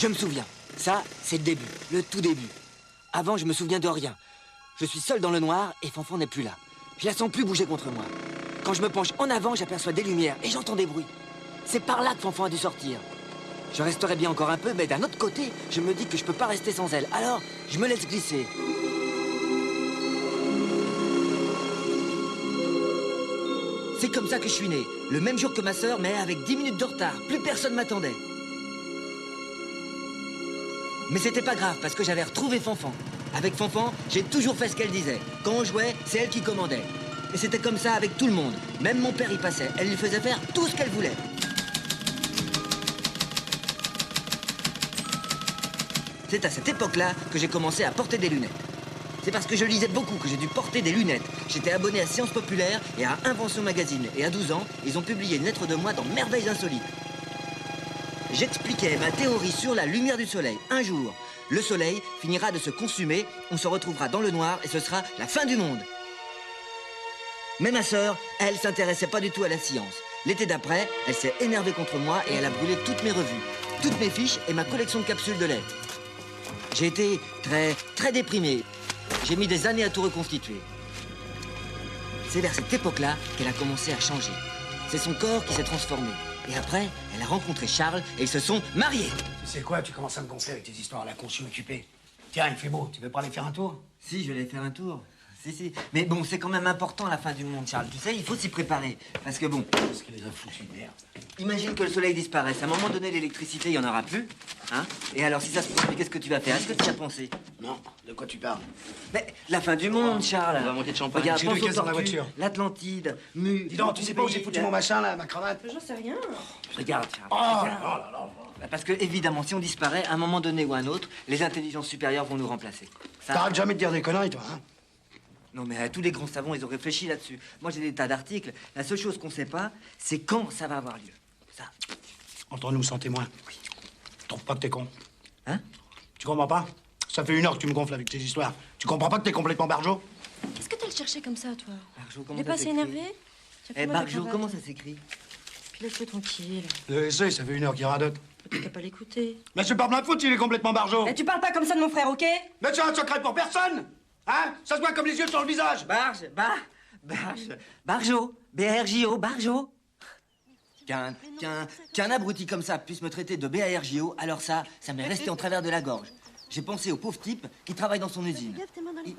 Je me souviens. Ça, c'est le début, le tout début. Avant, je me souviens de rien. Je suis seul dans le noir et Fanfan n'est plus là. Je la sens plus bouger contre moi. Quand je me penche en avant, j'aperçois des lumières et j'entends des bruits. C'est par là que Fanfan a dû sortir. Je resterai bien encore un peu, mais d'un autre côté, je me dis que je peux pas rester sans elle. Alors, je me laisse glisser. C'est comme ça que je suis né. Le même jour que ma sœur, mais avec 10 minutes de retard. Plus personne m'attendait. Mais c'était pas grave, parce que j'avais retrouvé Fanfan. Avec Fanfan, j'ai toujours fait ce qu'elle disait. Quand on jouait, c'est elle qui commandait. Et c'était comme ça avec tout le monde. Même mon père y passait. Elle lui faisait faire tout ce qu'elle voulait. C'est à cette époque-là que j'ai commencé à porter des lunettes. C'est parce que je lisais beaucoup que j'ai dû porter des lunettes. J'étais abonné à Sciences Populaires et à Invention Magazine. Et à 12 ans, ils ont publié une lettre de moi dans Merveilles Insolites. J'expliquais ma théorie sur la lumière du soleil. Un jour, le soleil finira de se consumer, on se retrouvera dans le noir et ce sera la fin du monde. Mais ma sœur, elle s'intéressait pas du tout à la science. L'été d'après, elle s'est énervée contre moi et elle a brûlé toutes mes revues, toutes mes fiches et ma collection de capsules de lait. J'ai été très déprimé. J'ai mis des années à tout reconstituer. C'est vers cette époque-là qu'elle a commencé à changer. C'est son corps qui s'est transformé. Et après, elle a rencontré Charles et ils se sont mariés. Tu sais quoi, tu commences à me gonfler avec tes histoires à la con, je suis occupé. Tiens, il fait beau, tu veux pas aller faire un tour? Si, je vais aller faire un tour. Si. Mais bon, c'est quand même important la fin du monde, Charles. Tu sais, il faut s'y préparer. Parce que bon... Parce qu'il les a foutus de merde. Imagine que le soleil disparaisse. À un moment donné, l'électricité, il n'y en aura plus. Hein? Et alors, si ça se produit, qu'est-ce que tu vas faire? Est-ce que tu y as pensé? Non, de quoi tu parles? Mais la fin du monde, Charles. On va monter de champagne. Regarde, J'ai pense deux aux caisses dans la tortues, voiture. l'Atlantide, Mu... Dis donc, tu sais pas où j'ai foutu mon machin, là, ma cravate? J'en sais rien. Regarde, Charles. Oh, regarde. là là. Parce que, évidemment, si on disparaît, à un moment donné ou à un autre, les intelligences supérieures vont nous remplacer. Ça... T'arrêtes jamais de dire des conneries, toi, hein? Non, mais tous les grands savants, ils ont réfléchi là-dessus. Moi, j'ai des tas d'articles. La seule chose qu'on sait pas, c'est quand ça va avoir lieu. Ça. Entre nous, sans témoin. Oui. Tu trouves pas que t'es con? Hein? Tu comprends pas? Ça fait 1 heure que tu me gonfles avec tes histoires. Tu comprends pas que t'es complètement barjot? Qu'est-ce que t'as le cherché comme ça, toi? Barjot, comment Il est ça pas assez s'écrit? énervé? Tiens, Eh, fais-moi ta Barjot, cravate. comment ça s'écrit? Puis laisse-le tranquille. Le essai, ça fait 1 heure qu'il radote. Peut-être qu'à pas l'écouter. Mais c'est pas de ma faute s'il est complètement barjot. Mais tu parles pas comme ça de mon frère, ok? Mais c'est un secret pour personne! Hein? Ça se voit comme les yeux sur le visage! Barjot, B-A-R-J-O, Barjot. Qu'un abruti comme ça puisse me traiter de B-A-R-J-O, alors ça m'est resté en travers de la gorge. J'ai pensé au pauvre type qui travaille dans son usine.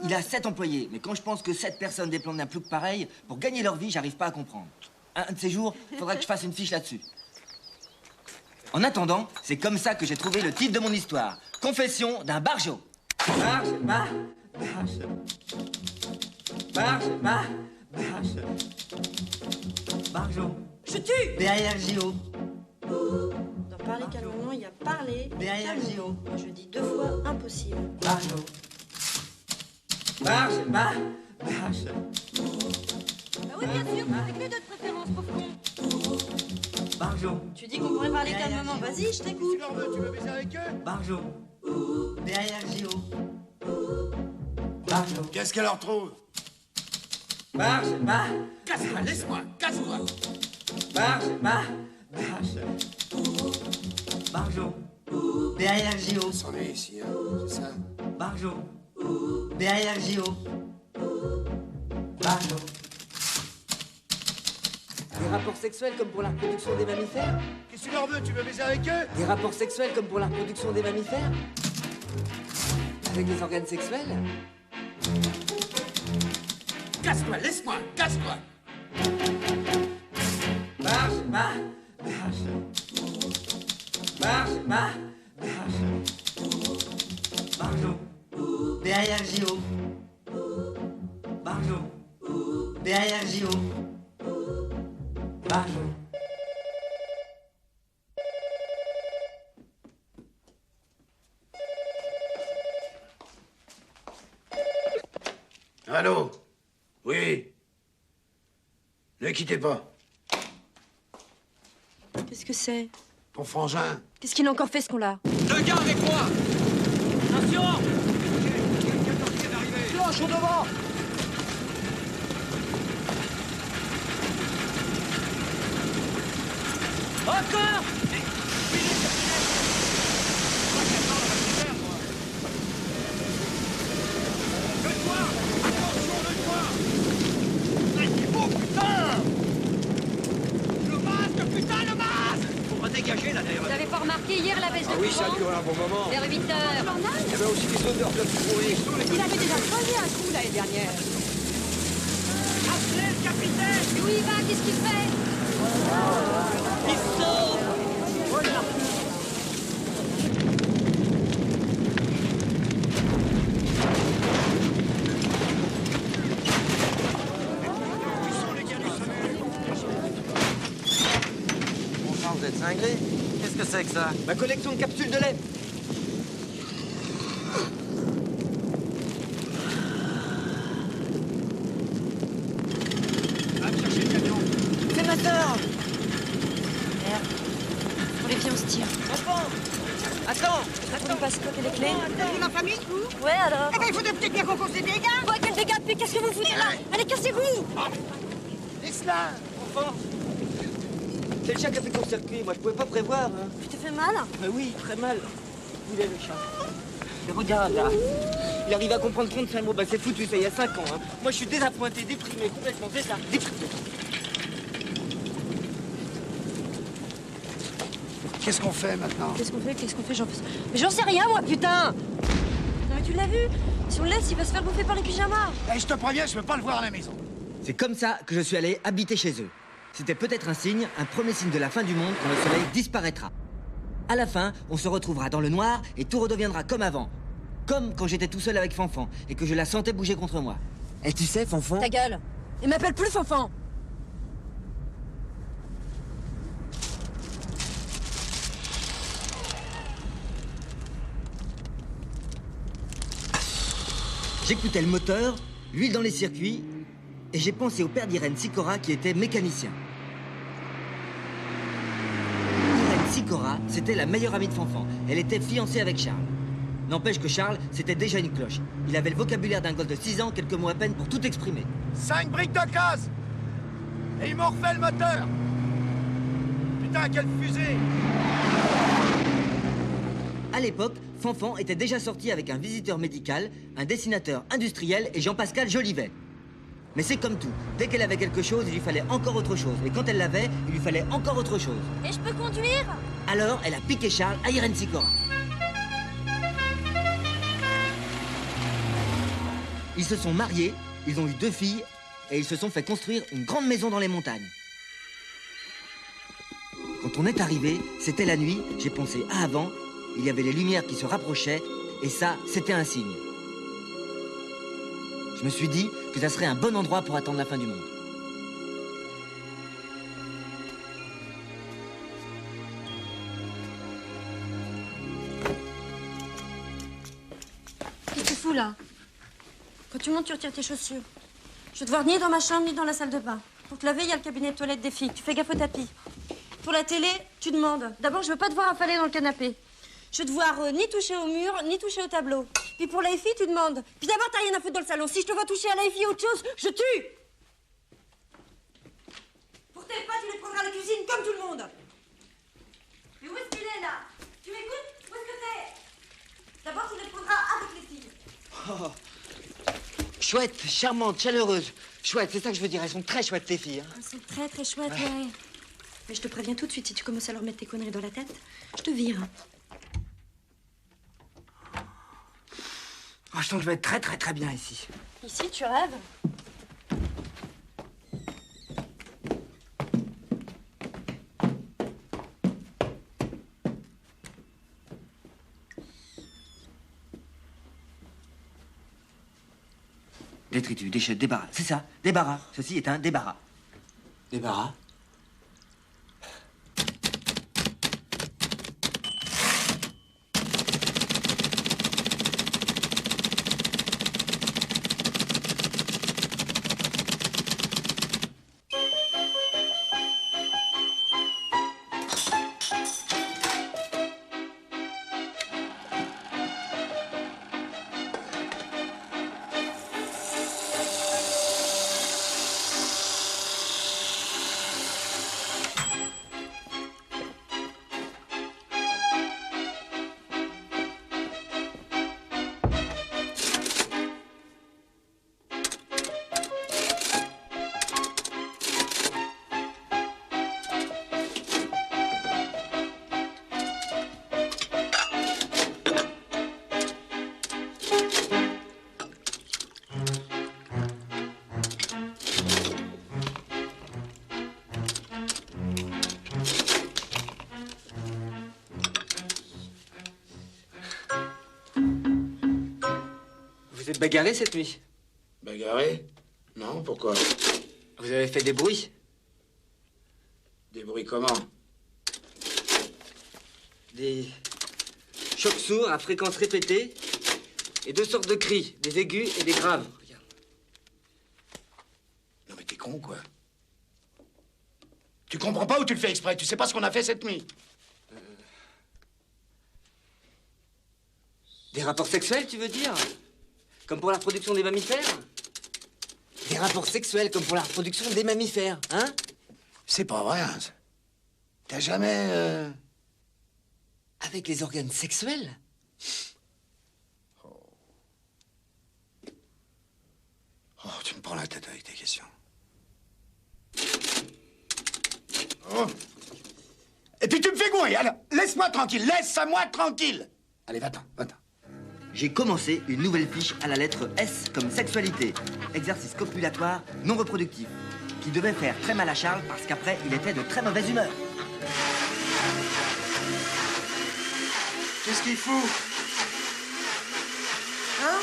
Il a 7 employés, mais quand je pense que 7 personnes dépendent d'un plouc pareil, pour gagner leur vie, j'arrive pas à comprendre. Un de ces jours, il faudra que je fasse une fiche là-dessus. En attendant, c'est comme ça que j'ai trouvé le titre de mon histoire. Confession d'un Barjot. Barjot. Je tue! B-A-R-J-O. Dans parler calmement, il y a parler. B-A-R-J-O. Je dis 2 fois impossible. Barjot. Bah oui, bien sûr, avec lui de préférence, pauvre con. Barjot. Tu dis qu'on pourrait parler calmement. Vas-y, je t'écoute. Tu veux baiser avec eux? Barjot. B-A-R-J-O. Barjot. Qu'est-ce qu'elle leur trouve? Casse-toi, laisse-moi, casse-toi. Barjot. B-A-R-J-O. C'en est ici, hein, c'est ça? Barjot. B-A-R-J-O. Barjot. Des rapports sexuels comme pour la reproduction des mammifères? Qu'est-ce que tu leur veux? Tu veux baiser avec eux? Des rapports sexuels comme pour la reproduction des mammifères? Avec des organes sexuels? Casse-toi, laisse-moi, casse-toi. Barjot. B-A-R-J-O. Barjot. B-A-R-J-O. Barjot. Allô? Oui? Ne quittez pas. Qu'est-ce que c'est? Ton frangin. Qu'est-ce qu'il a encore fait, ce con-là? Deux gars avec moi. Attention. Cloche au devant! Encore. dégagé là derrière. Vous avez pas remarqué hier la baisse de Oui, ça a courant duré un bon moment. Vers 8 heures. Il y avait aussi des odeurs de pourri. Il avait déjà crevé un coup l'année dernière. Appelez le capitaine. Mais où il va? Qu'est-ce qu'il fait? Il sauve. Enfin, vous êtes cinglé? Qu'est-ce que c'est que ça? Ma collection de capsules de lait. Va me chercher le camion. C'est ma sœur. Allez, viens, on se tire. Enfant. Attends. On lui passe quoi, les clés? T'as vu ma famille, vous? Ouais, alors? Eh ben, il faudrait peut-être bien qu'on cause des dégâts. Quoi, quel dégât? Mais qu'est-ce que vous foutez là? Allez, cassez-vous! Laisse-la. Enfant. C'est le chat qui a fait court-circuit. Moi, je pouvais pas prévoir. Hein. Tu t'es fait mal? Mais oui, très mal. Il est le chat. Mais regarde là. Il arrive à comprendre 35 mots. Bah, c'est foutu, ça, il y a 5 ans. Hein. Moi, je suis désappointé, déprimé, complètement. C'est ça. Déprimé. Qu'est-ce qu'on fait maintenant? Qu'est-ce qu'on fait? Mais j'en sais rien, moi, putain! Non, mais tu l'as vu? Si on le laisse, il va se faire bouffer par les pyjamas. Eh, je te préviens, je peux pas le voir à la maison. C'est comme ça que je suis allé habiter chez eux. C'était peut-être un signe, un premier signe de la fin du monde quand le soleil disparaîtra. À la fin, on se retrouvera dans le noir et tout redeviendra comme avant. Comme quand j'étais tout seul avec Fanfan et que je la sentais bouger contre moi. Et tu sais, Fanfan... Ta gueule! Et m'appelle plus Fanfan! J'écoutais le moteur, l'huile dans les circuits, et j'ai pensé au père d'Irène Sicora qui était mécanicien. Irène Sicora, c'était la meilleure amie de Fanfan. Elle était fiancée avec Charles. N'empêche que Charles, c'était déjà une cloche. Il avait le vocabulaire d'un gosse de 6 ans, quelques mots à peine pour tout exprimer. 5 briques de casse. Et ils m'ont refait le moteur. Putain, quelle fusée. À l'époque, Fanfan était déjà sorti avec un visiteur médical, un dessinateur industriel et Jean-Pascal Jolivet. Mais c'est comme tout. Dès qu'elle avait quelque chose, il lui fallait encore autre chose. Et quand elle l'avait, il lui fallait encore autre chose. Et je peux conduire? Alors, elle a piqué Charles à Irène Sicora. Ils se sont mariés, ils ont eu 2 filles, et ils se sont fait construire une grande maison dans les montagnes. Quand on est arrivé, c'était la nuit, j'ai pensé à avant, il y avait les lumières qui se rapprochaient, et ça, c'était un signe. Je me suis dit que ça serait un bon endroit pour attendre la fin du monde. Qu'est-ce que tu fous là? Quand tu montes, tu retires tes chaussures. Je vais te voir ni dans ma chambre ni dans la salle de bain. Pour te laver, il y a le cabinet de toilette des filles. Tu fais gaffe au tapis. Pour la télé, tu demandes. D'abord, je veux pas te voir affaler dans le canapé. Je veux te voir ni toucher au mur, ni toucher au tableau. Puis pour la hi-fi, tu demandes. Puis d'abord, t'as rien à foutre dans le salon. Si je te vois toucher à la hi-fi autre chose, je tue. Pour tes pas, tu les prendras à la cuisine comme tout le monde. Mais où est-ce qu'il est, là? Tu m'écoutes? Où est-ce que t'es? D'abord, tu les prendras avec les filles. Oh. Chouette, charmante, chaleureuse. Chouette, c'est ça que je veux dire. Elles sont très chouettes, tes filles. Hein. Elles sont très, très chouettes, ouais. Mais je te préviens tout de suite, si tu commences à leur mettre tes conneries dans la tête, je te vire. Oh, je sens que je vais être très, très, très bien ici. Ici, tu rêves? Détritus, déchets, débarras. C'est ça, débarras. Ceci est un débarras. Débarras? Vous êtes bagarré cette nuit? Bagarré? Non, pourquoi? Vous avez fait des bruits? Des bruits comment? Des chocs sourds à fréquence répétée et deux sortes de cris, des aigus et des graves. Regarde. Non mais t'es con, quoi. Tu comprends pas ou tu le fais exprès? Tu sais pas ce qu'on a fait cette nuit? Des rapports sexuels, tu veux dire? Comme pour la reproduction des mammifères? Des rapports sexuels comme pour la reproduction des mammifères, hein? C'est pas vrai, hein. T'as jamais... Avec les organes sexuels? Oh, tu me prends la tête avec tes questions. Oh. Et puis tu me fais gourer, alors laisse-moi tranquille, laisse-moi tranquille. Allez, va-t'en, va-t'en. J'ai commencé une nouvelle fiche à la lettre S comme sexualité. Exercice copulatoire non reproductif. Qui devait faire très mal à Charles parce qu'après, il était de très mauvaise humeur. Qu'est-ce qu'il fout? Hein?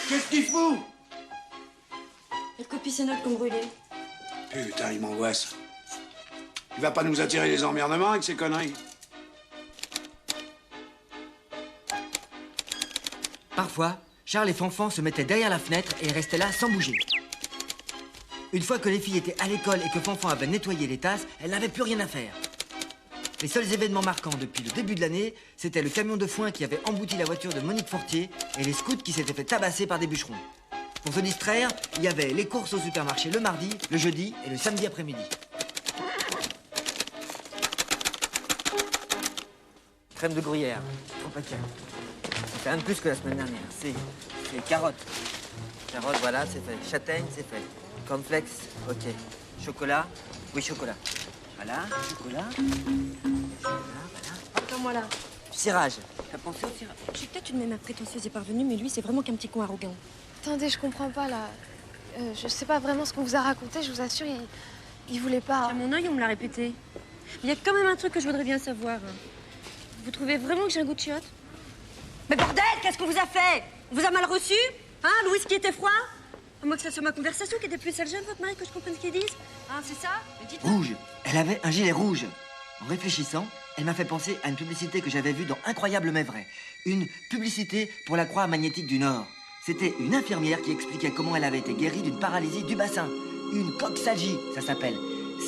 Qu'est-ce qu'il fout? Elle copie ses notes comme brûlées. Putain, il m'angoisse. Il va pas nous attirer les emmerdements avec ces conneries. Parfois, Charles et Fanfan se mettaient derrière la fenêtre et restaient là sans bouger. Une fois que les filles étaient à l'école et que Fanfan avait nettoyé les tasses, elles n'avaient plus rien à faire. Les seuls événements marquants depuis le début de l'année, c'était le camion de foin qui avait embouti la voiture de Monique Fortier et les scouts qui s'étaient fait tabasser par des bûcherons. Pour se distraire, il y avait les courses au supermarché le mardi, le jeudi et le samedi après-midi. Crème de gruyère, 3 paquets. C'est un de plus que la semaine dernière. C'est carottes. Carottes, voilà, c'est fait. Châtaigne, c'est fait. Cornflakes, ok. Chocolat, oui, chocolat. Voilà, chocolat. Voilà. Attends-moi là. Cirage. T'as pensé au cirage? Je suis peut-être une même prétentieuse et parvenue, mais lui, c'est vraiment qu'un petit con arrogant. Attendez, je comprends pas, là. Je sais pas vraiment ce qu'on vous a raconté, je vous assure, il voulait pas... À mon œil, on me l'a répété. Il y a quand même un truc que je voudrais bien savoir. Vous trouvez vraiment que j'ai un goût de chiotte? Mais bordel, qu'est-ce qu'on vous a fait? On vous a mal reçu? Hein, le whisky était froid? À moins que ça soit ma conversation qui était plus sale jeune, votre mari, que je comprenne ce qu'ils disent. Hein, c'est ça? Mais dites-le. Rouge. Elle avait un gilet rouge. En réfléchissant, elle m'a fait penser à une publicité que j'avais vue dans Incroyable mais vrai. Une publicité pour la Croix magnétique du Nord. C'était une infirmière qui expliquait comment elle avait été guérie d'une paralysie du bassin. Une coxalgie, ça s'appelle.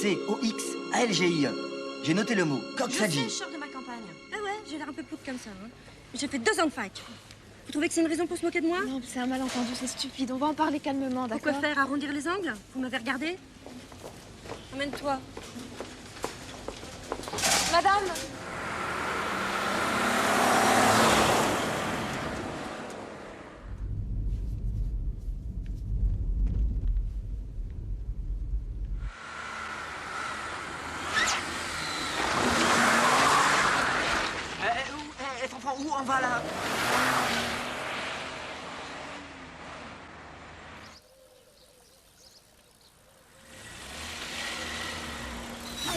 C-O-X-A-L-G-I-E. J'ai noté le mot, Je coxalgie. sais, je sors de ma campagne. Ah ouais, j'ai l'air un peu plouc comme ça. Hein. J'ai fait 2 ans de fac. Vous trouvez que c'est une raison pour se moquer de moi? Non, c'est un malentendu, c'est stupide. On va en parler calmement, d'accord? Pourquoi faire? Arrondir les angles? Vous m'avez regardé? Emmène-toi. Madame! Où on va là?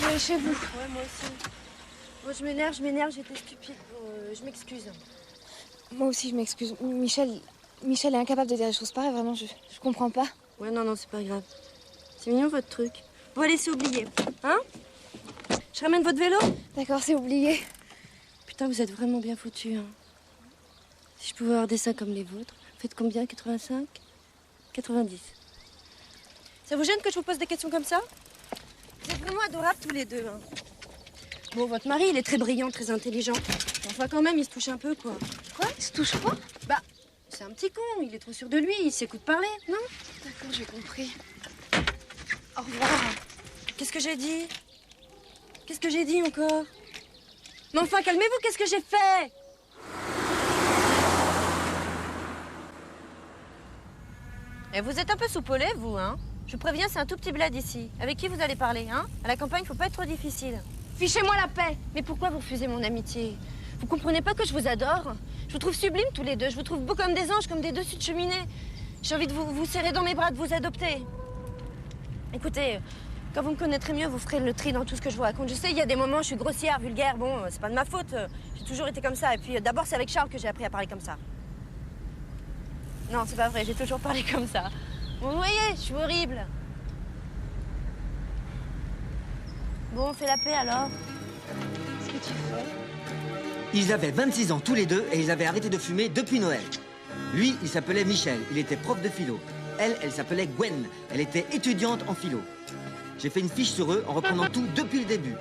Allez, chez vous. Ouais, moi aussi. Moi, je m'énerve, j'étais stupide. Bon, je m'excuse. Moi aussi, je m'excuse. Michel est incapable de dire des choses pareilles, vraiment, je comprends pas. Ouais, non, c'est pas grave. C'est mignon, votre truc. Bon, allez, c'est oublié. Hein? Je ramène votre vélo? D'accord, c'est oublié. Putain, vous êtes vraiment bien foutus, hein. Si je pouvais avoir des seins comme les vôtres. Faites combien? 85? 90. Ça vous gêne que je vous pose des questions comme ça? Vous êtes vraiment adorables tous les deux, hein. Bon, votre mari, il est très brillant, très intelligent. Enfin, quand même, il se touche un peu, quoi. Quoi? Il se touche quoi? Bah, c'est un petit con, il est trop sûr de lui, il s'écoute parler, non? D'accord, j'ai compris. Au revoir. Qu'est-ce que j'ai dit? Qu'est-ce que j'ai dit encore? Mais enfin, calmez-vous, qu'est-ce que j'ai fait? Et vous êtes un peu soupolé, vous, hein? Je vous préviens, c'est un tout petit bled ici. Avec qui vous allez parler, hein? À la campagne, faut pas être trop difficile. Fichez-moi la paix! Mais pourquoi vous refusez mon amitié? Vous comprenez pas que je vous adore? Je vous trouve sublimes tous les deux. Je vous trouve beaux comme des anges, comme des dessus de cheminée. J'ai envie de vous serrer dans mes bras, de vous adopter. Écoutez, quand vous me connaîtrez mieux, vous ferez le tri dans tout ce que je vous raconte. Je sais, il y a des moments où je suis grossière, vulgaire. Bon, c'est pas de ma faute. J'ai toujours été comme ça. Et puis, d'abord, c'est avec Charles que j'ai appris à parler comme ça. Non, c'est pas vrai, j'ai toujours parlé comme ça. Vous voyez, je suis horrible. Bon, on fait la paix alors. Qu'est-ce que tu fais? Ils avaient 26 ans tous les deux et ils avaient arrêté de fumer depuis Noël. Lui, il s'appelait Michel, il était prof de philo. Elle s'appelait Gwen, elle était étudiante en philo. J'ai fait une fiche sur eux en reprenant tout depuis le début.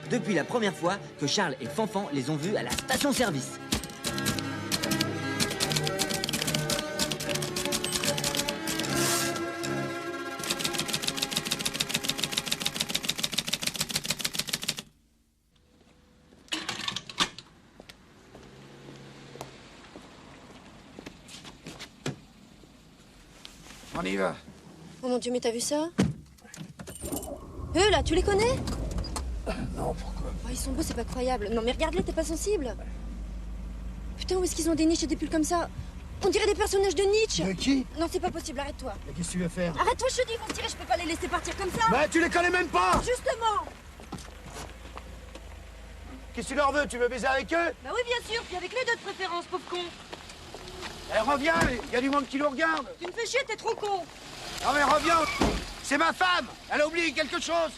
Depuis la première fois que Charles et Fanfan les ont vus à la station-service. On y va. Oh mon Dieu, mais t'as vu ça? Eux, là, tu les connais? Non, pourquoi? Oh, ils sont beaux, c'est pas croyable. Non, mais regarde-les, t'es pas sensible? Putain, où est-ce qu'ils ont des niches et des pulls comme ça? On dirait des personnages de Nietzsche. De qui? Non, c'est pas possible, arrête-toi. Mais qu'est-ce que tu veux faire? Arrête-toi, je te dis, ils vont se tirer, je peux pas les laisser partir comme ça. Bah, tu les connais même pas! Justement. Qu'est-ce que tu leur veux? Tu veux baiser avec eux? Bah oui, bien sûr, puis avec les deux de préférence, pauvre con. Eh, reviens, il y a du monde qui nous regarde. Tu me fais chier, t'es trop con. Non mais reviens! C'est ma femme! Elle a oublié quelque chose!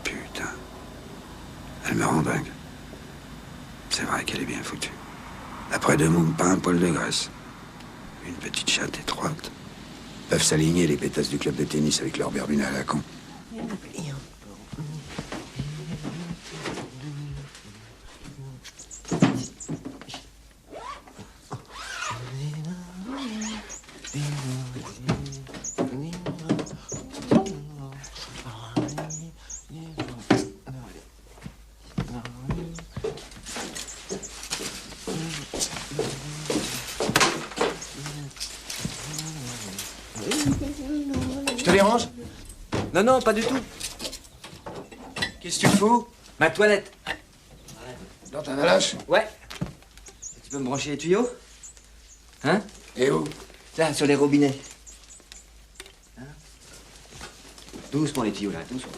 Putain. Elle me rend dingue. C'est vrai qu'elle est bien foutue. Après 2 moules, pas un poil de graisse. Une petite chatte étroite. Peuvent s'aligner les pétasses du club de tennis avec leur berbune à la con. Je te dérange? Non, non, pas du tout. Qu'est-ce que tu fous? Ma toilette. Dans ta valache? Ouais. Tu peux me brancher les tuyaux? Hein? Et où? Là, sur les robinets. Hein? Doucement les tuyaux, là, doucement.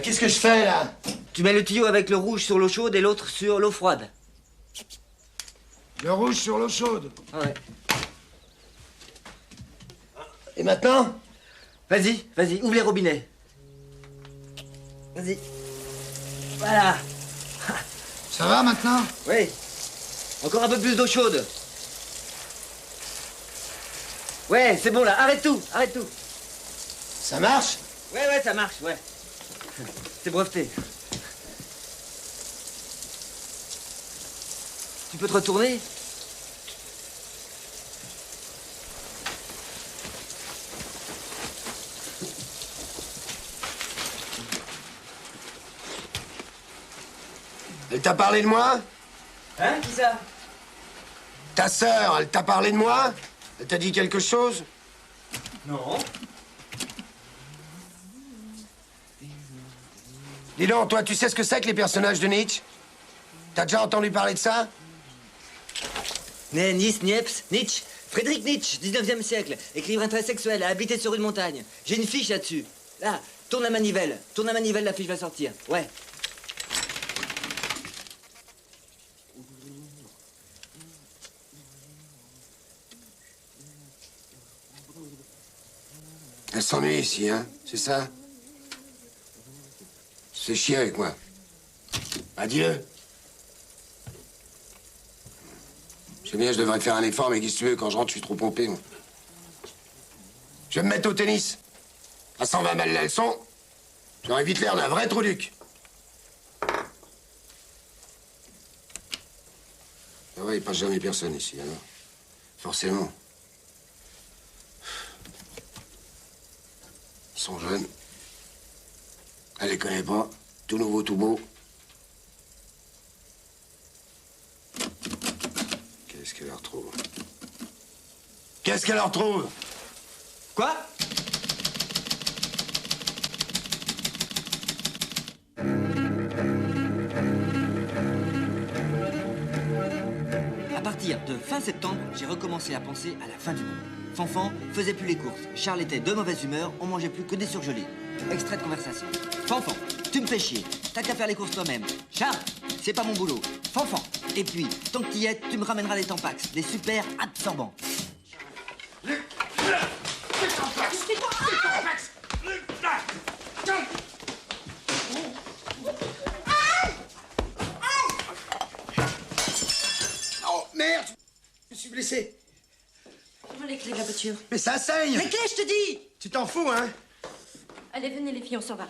Qu'est-ce que je fais, là? Tu mets le tuyau avec le rouge sur l'eau chaude et l'autre sur l'eau froide. Le rouge sur l'eau chaude. Ouais. Et maintenant? Vas-y, vas-y, ouvre les robinets. Vas-y. Voilà. Ça va, maintenant? Oui. Encore un peu plus d'eau chaude. Ouais, c'est bon, là. Arrête tout, arrête tout. Ça marche? Ouais, ouais, ça marche, ouais. C'est breveté. Tu peux te retourner? Elle t'a parlé de moi? Hein, qui ça? Ta sœur, elle t'a parlé de moi? Elle t'a dit quelque chose? Non. Dis donc, toi, tu sais ce que c'est que les personnages de Nietzsche? T'as déjà entendu parler de ça? Nice, Niepce, Nietzsche. Friedrich Nietzsche, 19e siècle. Écrivain très sexuel, a habité sur une montagne. J'ai une fiche là-dessus. Là, tourne la manivelle. Tourne la manivelle, la fiche va sortir. Ouais. Elle s'ennuie ici, hein? C'est ça? C'est chier avec moi. Ah, dis-le. Je sais bien, je devrais faire un effort, mais qu'est-ce que tu veux? Quand je rentre, je suis trop pompé, moi. Je vais me mettre au tennis. À 120 balles la leçon, j'aurais vite l'air d'un vrai trou-duc. Ah ouais, il passe jamais personne ici, alors. Forcément. Ils sont jeunes. Elle les connaît pas. Tout nouveau, tout beau. Qu'est-ce qu'elle leur trouve? Qu'est-ce qu'elle leur trouve? Quoi? À partir de fin septembre, j'ai recommencé à penser à la fin du monde. Fanfan faisait plus les courses. Charles était de mauvaise humeur, on mangeait plus que des surgelés. Extrait de conversation. Fanfan, tu me fais chier. T'as qu'à faire les courses toi-même. Charles, c'est pas mon boulot. Fanfan. Et puis, tant que t'y es, tu me ramèneras des Tampax, des super absorbants. Oh, merde! Je suis blessé. Prends les clés de la voiture. Mais ça saigne! Les clés, je te dis! Tu t'en fous, hein? Allez, venez les filles, on s'en va.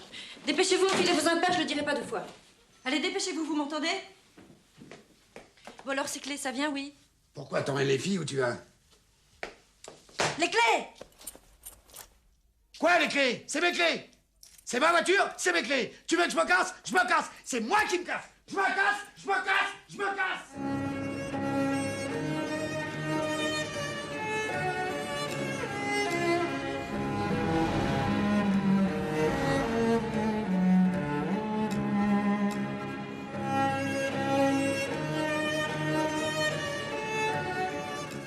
Dépêchez-vous, enfilez vos impairs, je le dirai pas deux fois. Allez, dépêchez-vous, vous m'entendez? Bon alors, ces clés, ça vient, oui? Pourquoi t'emmènes les filles où tu vas? Les clés! Quoi, les clés? C'est mes clés! C'est ma voiture, c'est mes clés! Tu veux que je me casse? Je me casse! C'est moi qui me casse! Je me casse! Je me casse! Je me casse!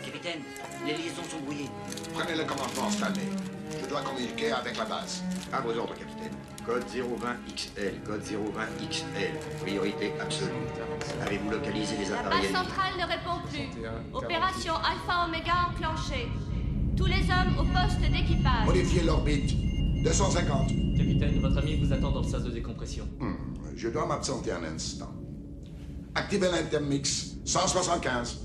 Capitaine, les liaisons sont brouillées. Prenez le commandement, Stanley. Je dois communiquer avec la base. À vos ordres, capitaine. Code 020XL, code 020XL, priorité absolue. Avez-vous localisé les La appareils base ennemis? centrale ne répond plus. Opération Alpha Omega enclenchée. Tous les hommes au poste d'équipage. Modifiez l'orbite. 250. Capitaine, votre ami vous attend dans le sas de décompression. Je dois m'absenter un instant. Activez l'intermix. 175.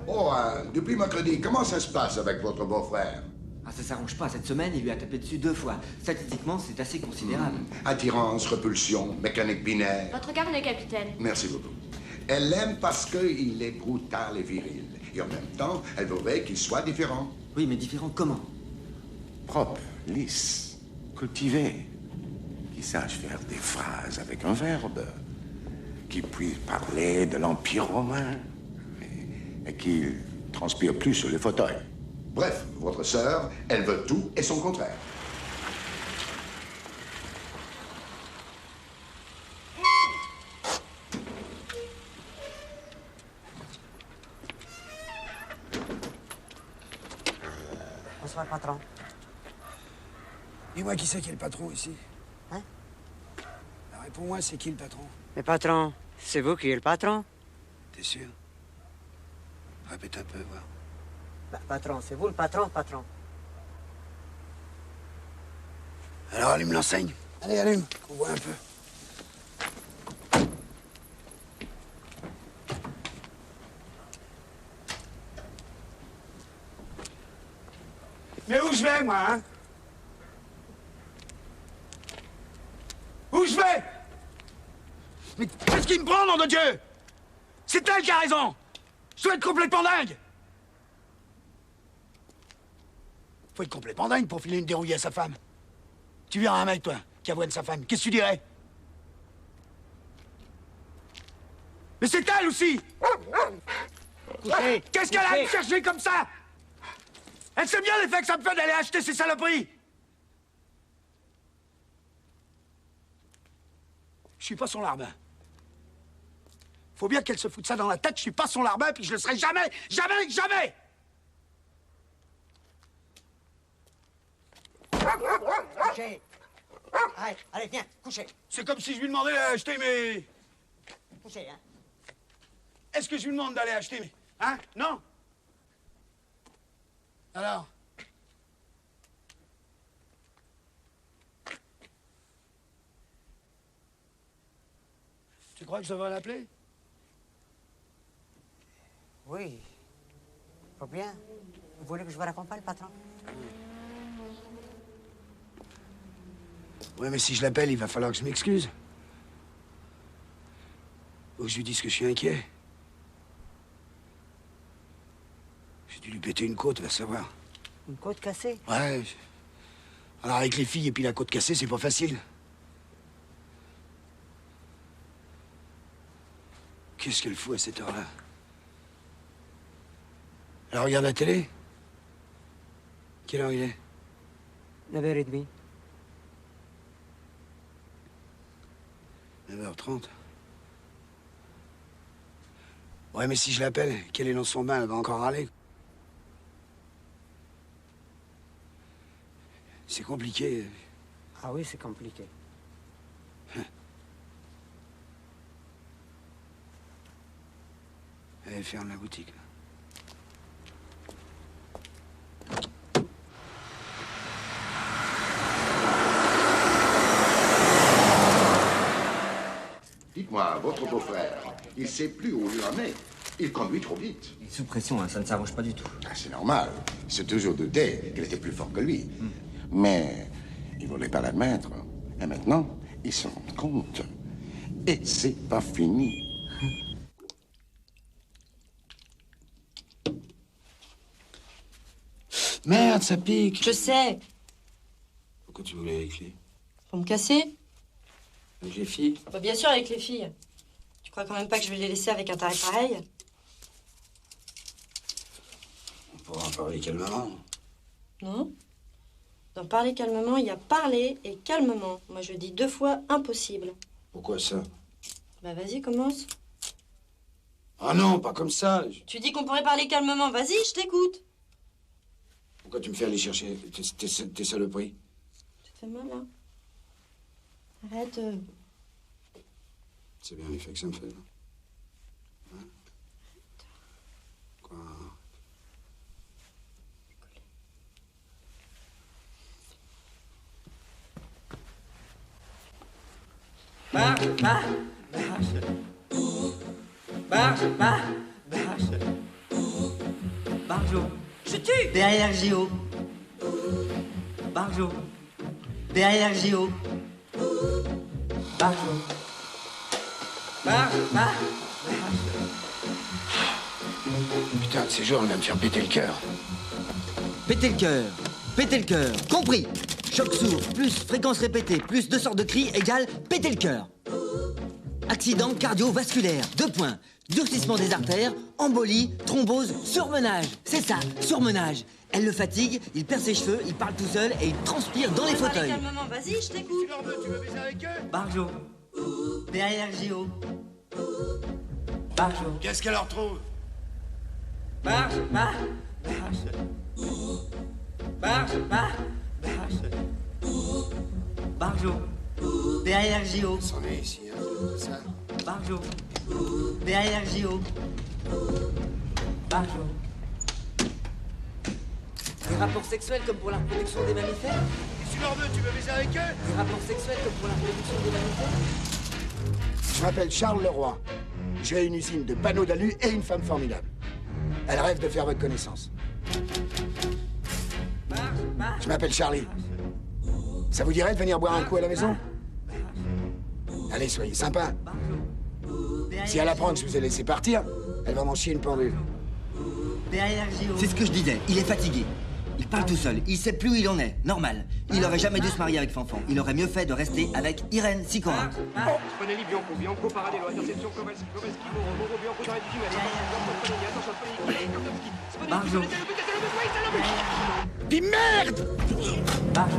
Oh, depuis mercredi, comment ça se passe avec votre beau-frère? Ah, ça s'arrange pas. Cette semaine, il lui a tapé dessus 2 fois. Statistiquement, c'est assez considérable. Attirance, repulsion, mécanique binaire. Votre carnet, capitaine. Merci beaucoup. Elle l'aime parce qu'il est brutal et viril. Et en même temps, elle voudrait qu'il soit différent. Oui, mais différent comment? Propre, lisse, cultivé, qui sache faire des phrases avec un verbe, qui puisse parler de l'Empire romain, et qui transpire plus sur les fauteuils. Bref, votre sœur, elle veut tout et son contraire. Bonsoir, patron. Dis-moi qui c'est qui est le patron ici? Hein? Alors, réponds-moi, c'est qui le patron? Mais patron, c'est vous qui êtes le patron? T'es sûr? Répète un peu, voir. Bah, patron, c'est vous le patron, patron. Alors, allume l'enseigne. Allez, allume, qu'on voit un peu. Mais où je vais, moi, hein? Où je vais? Mais qu'est-ce qui me prend, nom de Dieu? C'est elle qui a raison! Je dois être complètement dingue! Faut être complètement dingue pour filer une dérouillée à sa femme. Tu verras un mec, toi, qui avoine sa femme. Qu'est-ce que tu dirais? Mais c'est elle aussi! Qu'est-ce qu'elle a à me chercher comme ça? Elle sait bien l'effet que ça me fait d'aller acheter ces saloperies! Je suis pas son larbin. Faut bien qu'elle se foute ça dans la tête, je suis pas son larbin, puis je le serai jamais, jamais, jamais! Couchez. Allez, viens, couchez. C'est comme si je lui demandais d'acheter mes... Couchez, hein. Est-ce que je lui demande d'aller acheter mes... Hein? Non? Alors? Tu crois que je devrais l'appeler? Oui. Faut bien. Vous voulez que je vous raccompagne, patron? Ouais, mais si je l'appelle, il va falloir que je m'excuse. Ou que je lui dise que je suis inquiet. J'ai dû lui péter une côte, va savoir. Une côte cassée? Ouais. Alors avec les filles et puis la côte cassée, c'est pas facile. Qu'est-ce qu'elle fout à cette heure-là? Elle regarde la télé? Quelle heure il est? 9h30. 9h30. Ouais, mais si je l'appelle, qu'elle est dans son bain, elle va encore râler. C'est compliqué. Ah oui, c'est compliqué. Elle ferme la boutique. Là. Dites-moi, votre beau-frère, il sait plus où il en est. Il conduit trop vite. Il est sous pression, hein, ça ne s'arrange pas du tout. Ah, c'est normal. Il s'est toujours douté qu'il était plus fort que lui. Mais il voulait pas l'admettre. Et maintenant, il se rend compte. Et c'est pas fini. Merde, ça pique. Je sais. Pourquoi tu voulais avec les... Pour me casser? Avec les filles? Bah, bien sûr, avec les filles. Tu crois quand même pas que je vais les laisser avec un tarif pareil? On pourra en parler calmement. Non. Dans parler calmement, il y a parler et calmement. Moi, je dis 2 fois impossible. Pourquoi ça? Bah, vas-y, commence. Ah non, pas comme ça. Tu dis qu'on pourrait parler calmement. Vas-y, je t'écoute. Pourquoi tu me fais aller chercher tes saloperies? Ça te fait mal, là? Arrête. C'est bien l'effet que ça me fait, là. Hein? Quoi? Marche, marche, marche, marche, marche. Barjo. Je tue. Derrière Géo. Barjo. Derrière Géo. Barjo. Marche, marche, Putain, de ces jours, on va me faire péter le cœur. Péter le cœur. Péter le cœur. Compris. Choc sourd, plus fréquence répétée, plus 2 sortes de cris égale péter le cœur. Accident cardiovasculaire. 2 points. Durcissement des artères, embolie, thrombose, surmenage. C'est ça, surmenage. Elle le fatigue, il perd ses cheveux, il parle tout seul et il transpire dans les fauteuils. Calmement, vas-y, je t'écoute. Tu veux baiser avec eux? Barjo. Derrière Géo. Barjo. Qu'est-ce qu'elle leur trouve? Marche, marche, marche. Marche, marche, marche. Barjo. Derrière Géo. C'en est ici, hein, c'est ça. Barjo. Derrière Géo. Barjo. Des rapports sexuels comme pour la reproduction des mammifères? Qu'est-ce que tu leur veux? Tu veux baiser avec eux? Des rapports sexuels comme pour la reproduction des mammifères? Je m'appelle Charles Leroy. J'ai une usine de panneaux d'alu et une femme formidable. Elle rêve de faire votre connaissance. Je m'appelle Charlie. Ça vous dirait de venir boire un coup à la maison? Allez, soyez sympa. Si elle apprend que je vous ai laissé partir, elle va m'en chier une pendule. C'est ce que je disais, il est fatigué. Il parle tout seul, il sait plus où il en est, normal. Il aurait jamais dû se marier avec Fanfan. Il aurait mieux fait de rester avec Irène Sicora. Spinelli, Bianco, Bianco, Paradelo, interception, Kowalski, Moro, Bianco, dans l'édition, attention, Spinelli, Barjo. Dis merde! Barjo.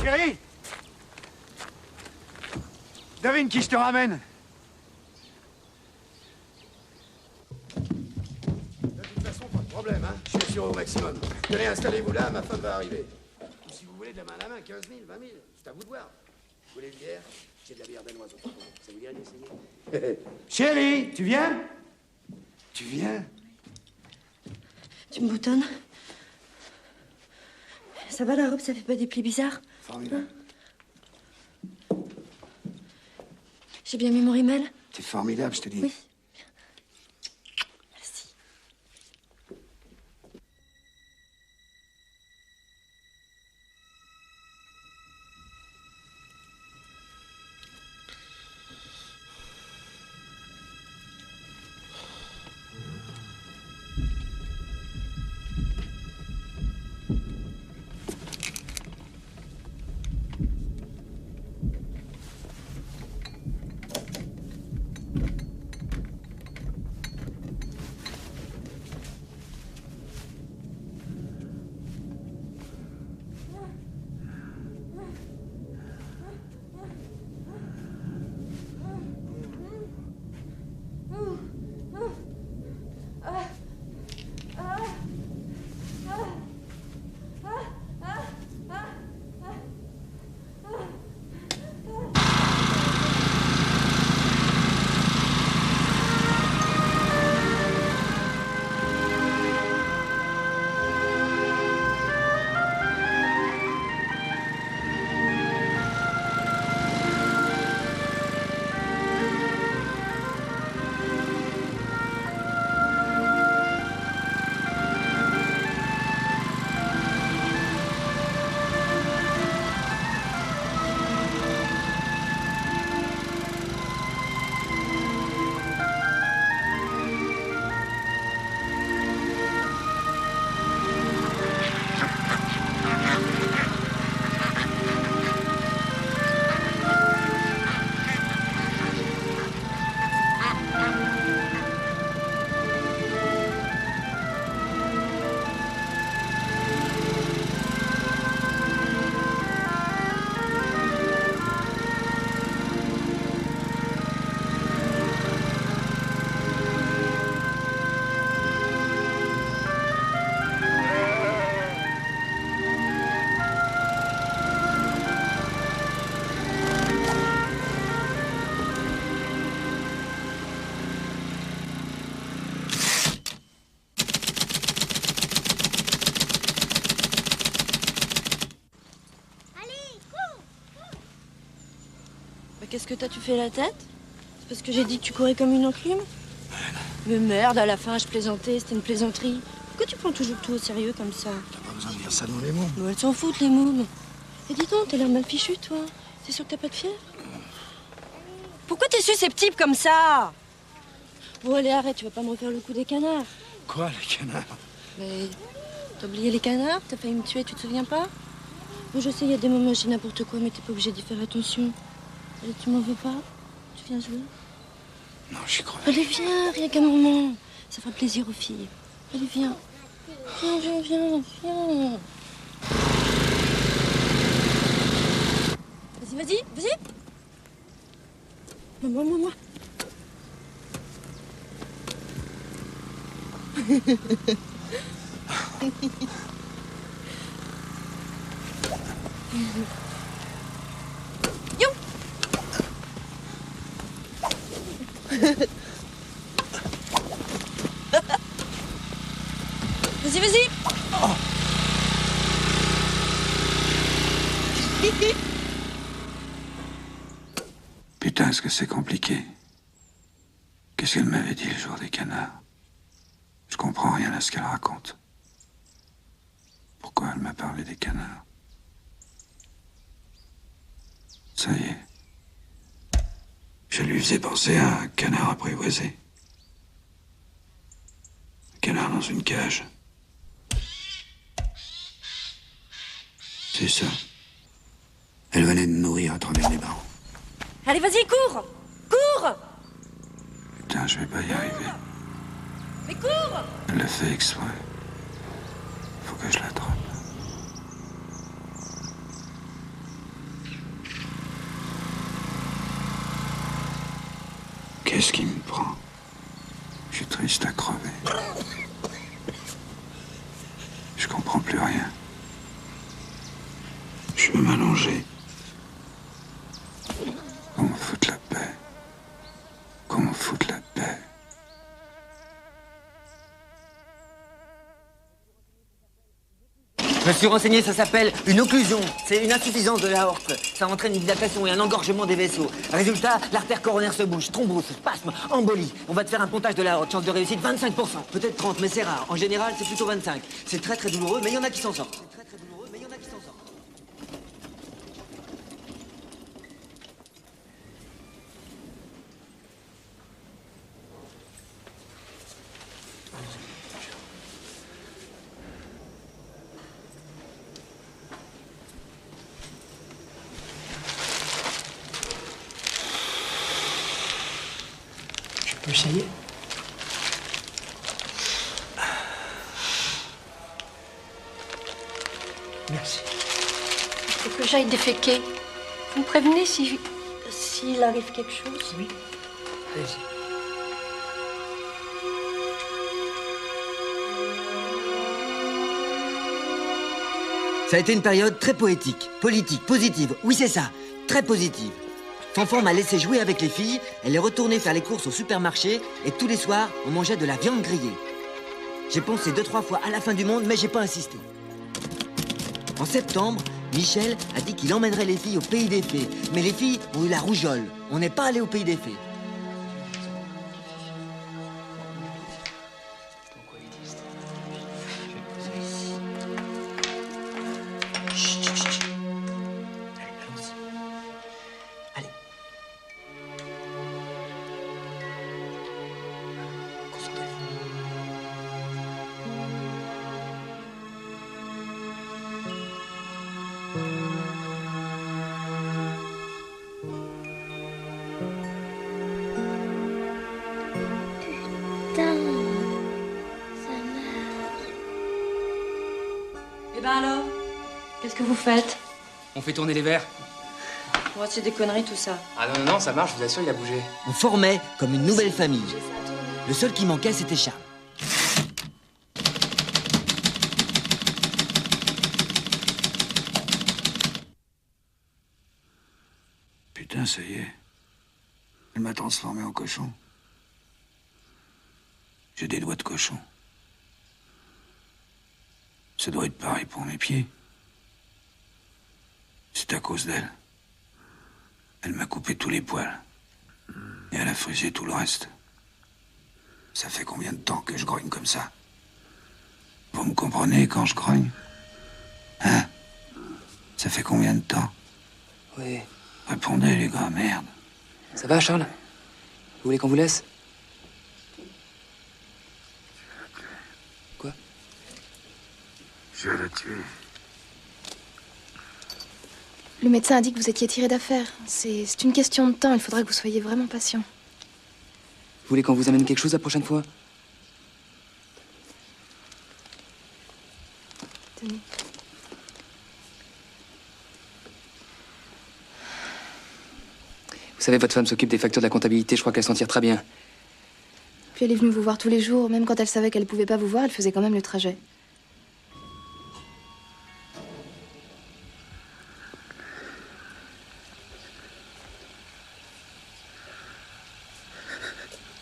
Chérie! Devine qui je te ramène? De toute façon, pas de problème, hein. Je suis sûr au maximum. Tenez, installez-vous là, ma femme va arriver. Ou si vous voulez de la main à la main, 15 000, 20 000, c'est à vous de voir. Vous voulez une bière? J'ai de la bière danoise. Ça vous dirait d'essayer? Chérie, tu viens? Tu viens? Tu me boutonnes? Ça va la robe, ça fait pas des plis bizarres? Formidable. J'ai bien mis mon rimel? T'es formidable, je te dis. Oui. qu'est-ce que tu fait la tête? C'est parce que j'ai dit que tu courais comme une enclume? Mais merde, à la fin, je plaisantais, c'était une plaisanterie. Pourquoi tu prends toujours tout au sérieux comme ça? T'as pas besoin de dire ça dans les mots. Bon, elles s'en foutent, les mômes. Et dis donc, t'as l'air mal fichu, toi. T'es sûr que t'as pas de fièvre? Pourquoi t'es susceptible comme ça? Bon, allez, arrête, tu vas pas me refaire le coup des canards. Quoi, les canards? Mais t'as oublié les canards? T'as failli me tuer, tu te souviens pas? Bon, je sais, il y a des moments où je dis n'importe quoi, mais t'es pas obligé d'y faire attention. Allez, tu m'en veux pas? Tu viens jouer? Non, j'y crois. Allez, viens, rien qu'un moment. Ça fera plaisir aux filles. Allez, viens. Viens. Vas-y. Moi. Yo. Vas-y. Oh. Putain, est-ce que c'est compliqué? Qu'est-ce qu'elle m'avait dit le jour des canards? Je comprends rien à ce qu'elle raconte. Pourquoi elle m'a parlé des canards? Ça y est. Je lui faisais penser à un canard apprivoisé. Un canard dans une cage. C'est ça. Elle venait de nourrir à travers les barreaux. Allez, vas-y, cours. Putain, je vais pas y arriver. Mais cours. Elle l'a fait exprès. Faut que je l'attrape. Qu'est-ce qui me prend? Je suis triste à crever. Je comprends plus rien. Je veux m'allonger. Qu'on me foute la paix. Je me suis renseigné, ça s'appelle une occlusion. C'est une insuffisance de l'aorte. Ça entraîne une dilatation et un engorgement des vaisseaux. Résultat, l'artère coronaire se bouge, thrombose, spasme, embolie. On va te faire un pontage de l'aorte, chance de réussite 25%. Peut-être 30, mais c'est rare. En général, c'est plutôt 25. C'est très très douloureux, mais il y en a qui s'en sortent. Je peux essayer? Merci. Il faut que j'aille déféquer. Vous me prévenez s'il arrive quelque chose? Oui. Allez-y. Ça a été une période très poétique, politique, positive. Oui, c'est ça, très positive. Fanfan m'a laissé jouer avec les filles, elle est retournée faire les courses au supermarché et tous les soirs, on mangeait de la viande grillée. J'ai pensé 2-3 fois à la fin du monde, mais j'ai pas insisté. En septembre, Michel a dit qu'il emmènerait les filles au pays des fées. Mais les filles ont eu la rougeole. On n'est pas allé au pays des fées. Eh ben alors, qu'est-ce que vous faites? On fait tourner les verres. Moi, c'est des conneries tout ça. Ah non, ça marche, je vous assure, il a bougé. On formait comme une nouvelle famille. Le seul qui manquait, c'était Charles. Putain, ça y est. Elle m'a transformé en cochon. J'ai des doigts de cochon. Ça doit être pareil pour mes pieds. C'est à cause d'elle. Elle m'a coupé tous les poils. Et elle a frisé tout le reste. Ça fait combien de temps que je grogne comme ça? Vous me comprenez quand je grogne? Hein? Ça fait combien de temps? Oui. Répondez, les gars, merde. Ça va, Charles? Vous voulez qu'on vous laisse? Quoi? Je vais la tuer. Le médecin a dit que vous étiez tiré d'affaire. C'est une question de temps. Il faudra que vous soyez vraiment patient. Vous voulez qu'on vous amène quelque chose la prochaine fois? Tenez. Vous savez, votre femme s'occupe des factures de la comptabilité. Je crois qu'elle s'en tire très bien. Puis elle est venue vous voir tous les jours. Même quand elle savait qu'elle ne pouvait pas vous voir, elle faisait quand même le trajet.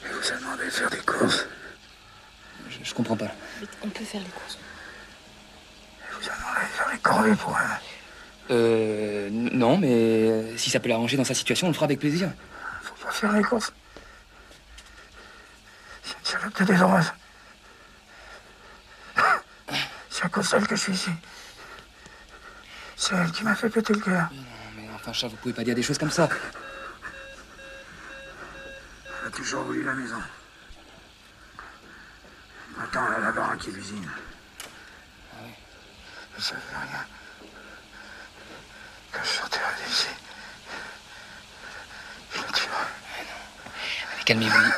Elle vous a demandé de faire des courses. Je comprends pas. Vite, on peut faire les courses. Elle vous a demandé de faire les corvées pour elle. Non, mais si ça peut l'arranger dans sa situation, on le fera avec plaisir. Faut pas faire les courses. C'est une salope de désheureuse. C'est à cause d'elle que je suis ici. C'est elle qui m'a fait péter le cœur. Non, mais enfin, Charles, vous pouvez pas dire des choses comme ça. Elle a toujours voulu la maison. Maintenant, elle a la baraque et l'usine. Ah oui. Je savais rien. Quand je sortirai d'ici, je la tuerai. Mais calmez-vous,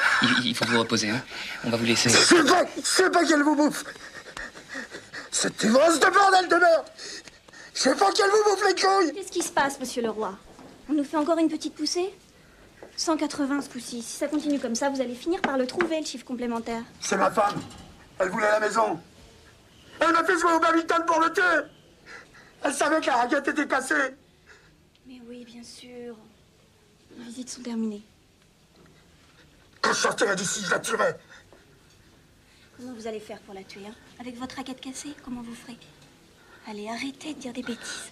il faut vous reposer, hein. On va vous laisser. C'est pas qu'elle vous bouffe. Cette ivresse de bordel de merde. Je sais pas qu'elle vous bouffe les couilles. Qu'est-ce qui se passe, monsieur le roi? On nous fait encore une petite poussée? 180 ce coup-ci. Si ça continue comme ça, vous allez finir par le trouver, le chiffre complémentaire. C'est ma femme. Elle voulait la maison. Elle m'a fait jouer au badminton pour le tuer. Elle savait que la raquette était cassée. Mais oui, bien sûr. Les visites sont terminées. Quand je sortirai d'ici, je la tuerai. Comment vous allez faire pour la tuer, hein? Avec votre raquette cassée, comment vous ferez? Allez, arrêtez de dire des bêtises.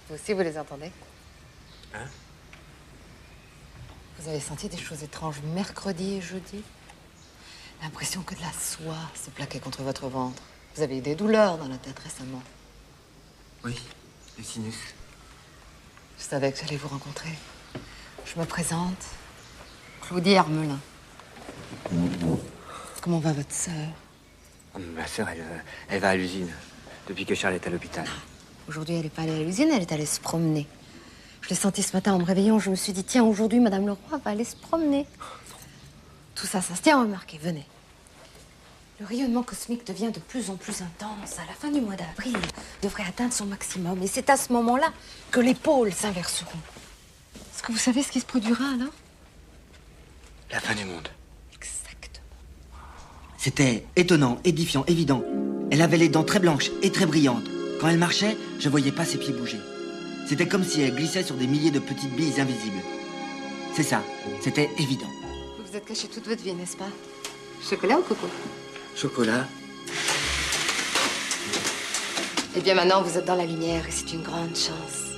Vous aussi, vous les entendez? Hein? Vous avez senti des choses étranges mercredi et jeudi? L'impression que de la soie se plaquait contre votre ventre. Vous avez eu des douleurs dans la tête récemment. Oui, le sinus. Je savais que j'allais vous rencontrer. Je me présente. Claudie Hermelin. Comment va votre sœur? Ma sœur, elle va à l'usine depuis que Charles est à l'hôpital. Aujourd'hui, elle n'est pas allée à l'usine, elle est allée se promener. Je l'ai senti ce matin en me réveillant. Je me suis dit, tiens, aujourd'hui, Madame Leroy va aller se promener. Tout ça, ça se tient remarquez, venez. Le rayonnement cosmique devient de plus en plus intense. À la fin du mois d'avril, il devrait atteindre son maximum. Et c'est à ce moment-là que les pôles s'inverseront. Est-ce que vous savez ce qui se produira alors? La fin du monde. C'était étonnant, édifiant, évident. Elle avait les dents très blanches et très brillantes. Quand elle marchait, je voyais pas ses pieds bouger. C'était comme si elle glissait sur des milliers de petites billes invisibles. C'est ça, c'était évident. Vous vous êtes caché toute votre vie, n'est-ce pas? Chocolat ou coco? Chocolat. Eh bien maintenant, vous êtes dans la lumière et c'est une grande chance.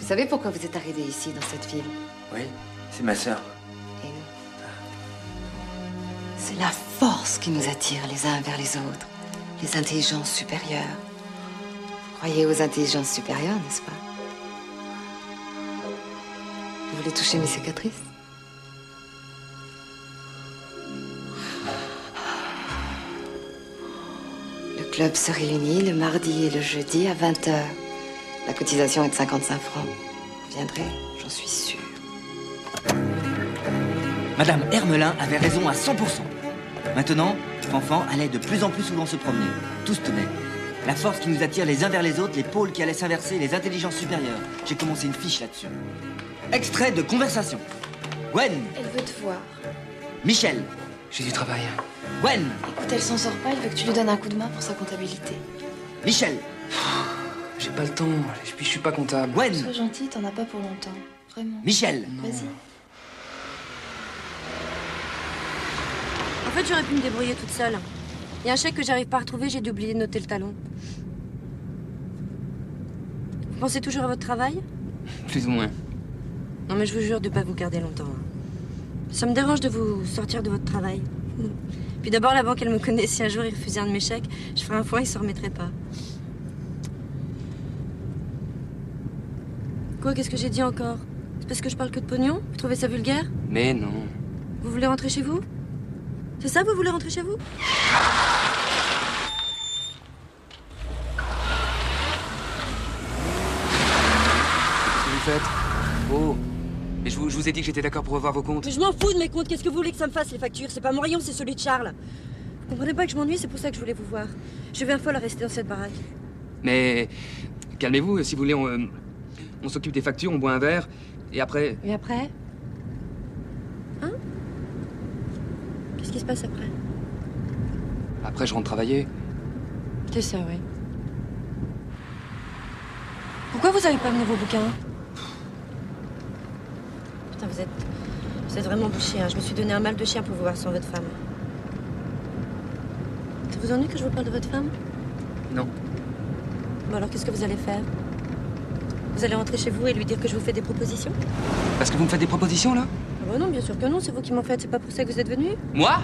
Vous savez pourquoi vous êtes arrivé ici, dans cette ville? Oui, c'est ma sœur. Et nous? C'est la force qui nous attire les uns vers les autres. Les intelligences supérieures. Vous croyez aux intelligences supérieures, n'est-ce pas? Vous voulez toucher mes cicatrices? Le club se réunit le mardi et le jeudi à 20h. La cotisation est de 55 francs. Vous viendrez, j'en suis sûre. Madame Hermelin avait raison à 100%. Maintenant, Fanfan allait de plus en plus souvent se promener. Tout se tenait. La force qui nous attire les uns vers les autres, les pôles qui allaient s'inverser, les intelligences supérieures. J'ai commencé une fiche là-dessus. Extrait de conversation. Gwen. Elle veut te voir. Michel. J'ai du travail. Gwen. Écoute, elle s'en sort pas, il veut que tu lui donnes un coup de main pour sa comptabilité. Michel. J'ai pas le temps, puis je suis pas comptable. Gwen. Sois gentil, t'en as pas pour longtemps. Vraiment. Michel. Vas-y. En fait, j'aurais pu me débrouiller toute seule. Il y a un chèque que j'arrive pas à retrouver, j'ai dû oublier de noter le talon. Vous pensez toujours à votre travail? Plus ou moins. Non, mais je vous jure de pas vous garder longtemps. Ça me dérange de vous sortir de votre travail. Puis d'abord, la banque, elle me connaît. Si un jour il refusait un de mes chèques, je ferais un foin, il s'en remettrait pas. Quoi, qu'est-ce que j'ai dit encore? C'est parce que je parle que de pognon? Vous trouvez ça vulgaire? Mais non. Vous voulez rentrer chez vous? C'est ça, vous voulez rentrer chez vous? Qu'est-ce que vous faites? Oh. Mais je vous ai dit que j'étais d'accord pour revoir vos comptes. Mais je m'en fous de mes comptes. Qu'est-ce que vous voulez que ça me fasse, les factures? C'est pas mon rayon, c'est celui de Charles. Vous comprenez pas que je m'ennuie, c'est pour ça que je voulais vous voir. Je viens folle à rester dans cette baraque. Mais calmez-vous, si vous voulez, on s'occupe des factures, on boit un verre, et après... Et après? Hein? Qu'est-ce qui se passe après? Après, je rentre travailler. C'est ça, oui. Pourquoi vous avez pas amené vos bouquins? Putain, vous êtes vraiment bouché, hein. Je me suis donné un mal de chien pour vous voir sans votre femme. Ça vous ennuie que je vous parle de votre femme? Non. Bon, alors qu'est-ce que vous allez faire? Vous allez rentrer chez vous et lui dire que je vous fais des propositions? Parce que vous me faites des propositions, là? Ah bah non, bien sûr que non, c'est vous qui m'en faites, c'est pas pour ça que vous êtes venu? Moi?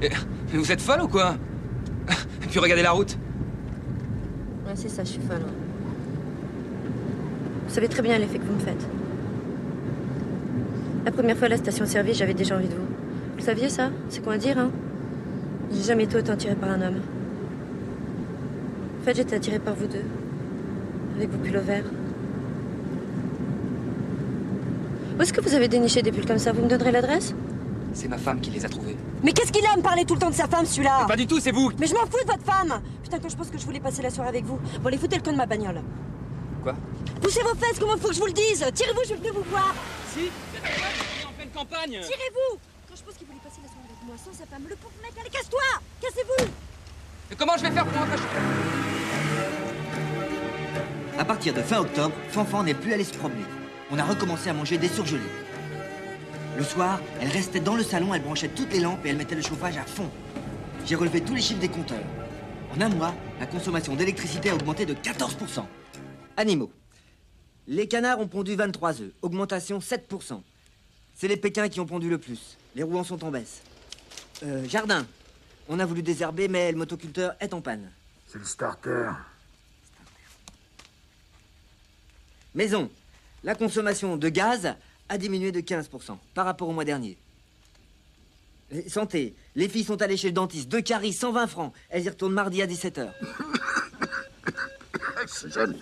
Mais vous êtes folle ou quoi? Et puis regardez la route. Ouais, c'est ça, je suis folle. Vous savez très bien l'effet que vous me faites. La première fois à la station-service, j'avais déjà envie de vous. Vous le saviez, ça? C'est quoi à dire, hein? J'ai jamais été autant attirée par un homme. En fait, j'étais attirée par vous deux. Avec vos pulls verts. Où est-ce que vous avez déniché des pulls comme ça? Vous me donnerez l'adresse? C'est ma femme qui les a trouvés. Mais qu'est-ce qu'il a à me parler tout le temps de sa femme, celui-là? Mais pas du tout, c'est vous! Mais je m'en fous de votre femme! Putain, quand je pense que je voulais passer la soirée avec vous. Bon, allez, foutez le camp de ma bagnole. Quoi? Poussez vos fesses, comment faut que je vous le dise? Tirez-vous, je vais venir vous voir! Si, c'est en pleine campagne! Tirez-vous! Quand je pense qu'il voulait passer la soirée avec moi sans sa femme, le pauvre mec, allez, casse-toi! Cassez-vous! Mais comment je vais faire pour rentrer chez... À partir de fin octobre, Fanfan n'est plus allée se promener. On a recommencé à manger des surgelés. Le soir, elle restait dans le salon, elle branchait toutes les lampes et elle mettait le chauffage à fond. J'ai relevé tous les chiffres des compteurs. En un mois, la consommation d'électricité a augmenté de 14%. Animaux. Les canards ont pondu 23 œufs, augmentation 7%. C'est les Pékins qui ont pondu le plus. Les Rouens sont en baisse. Jardin. On a voulu désherber, mais le motoculteur est en panne. C'est le starter. Maison. La consommation de gaz a diminué de 15% par rapport au mois dernier. Santé. Les filles sont allées chez le dentiste. 2 caries, 120 francs. Elles y retournent mardi à 17h. C'est jeune.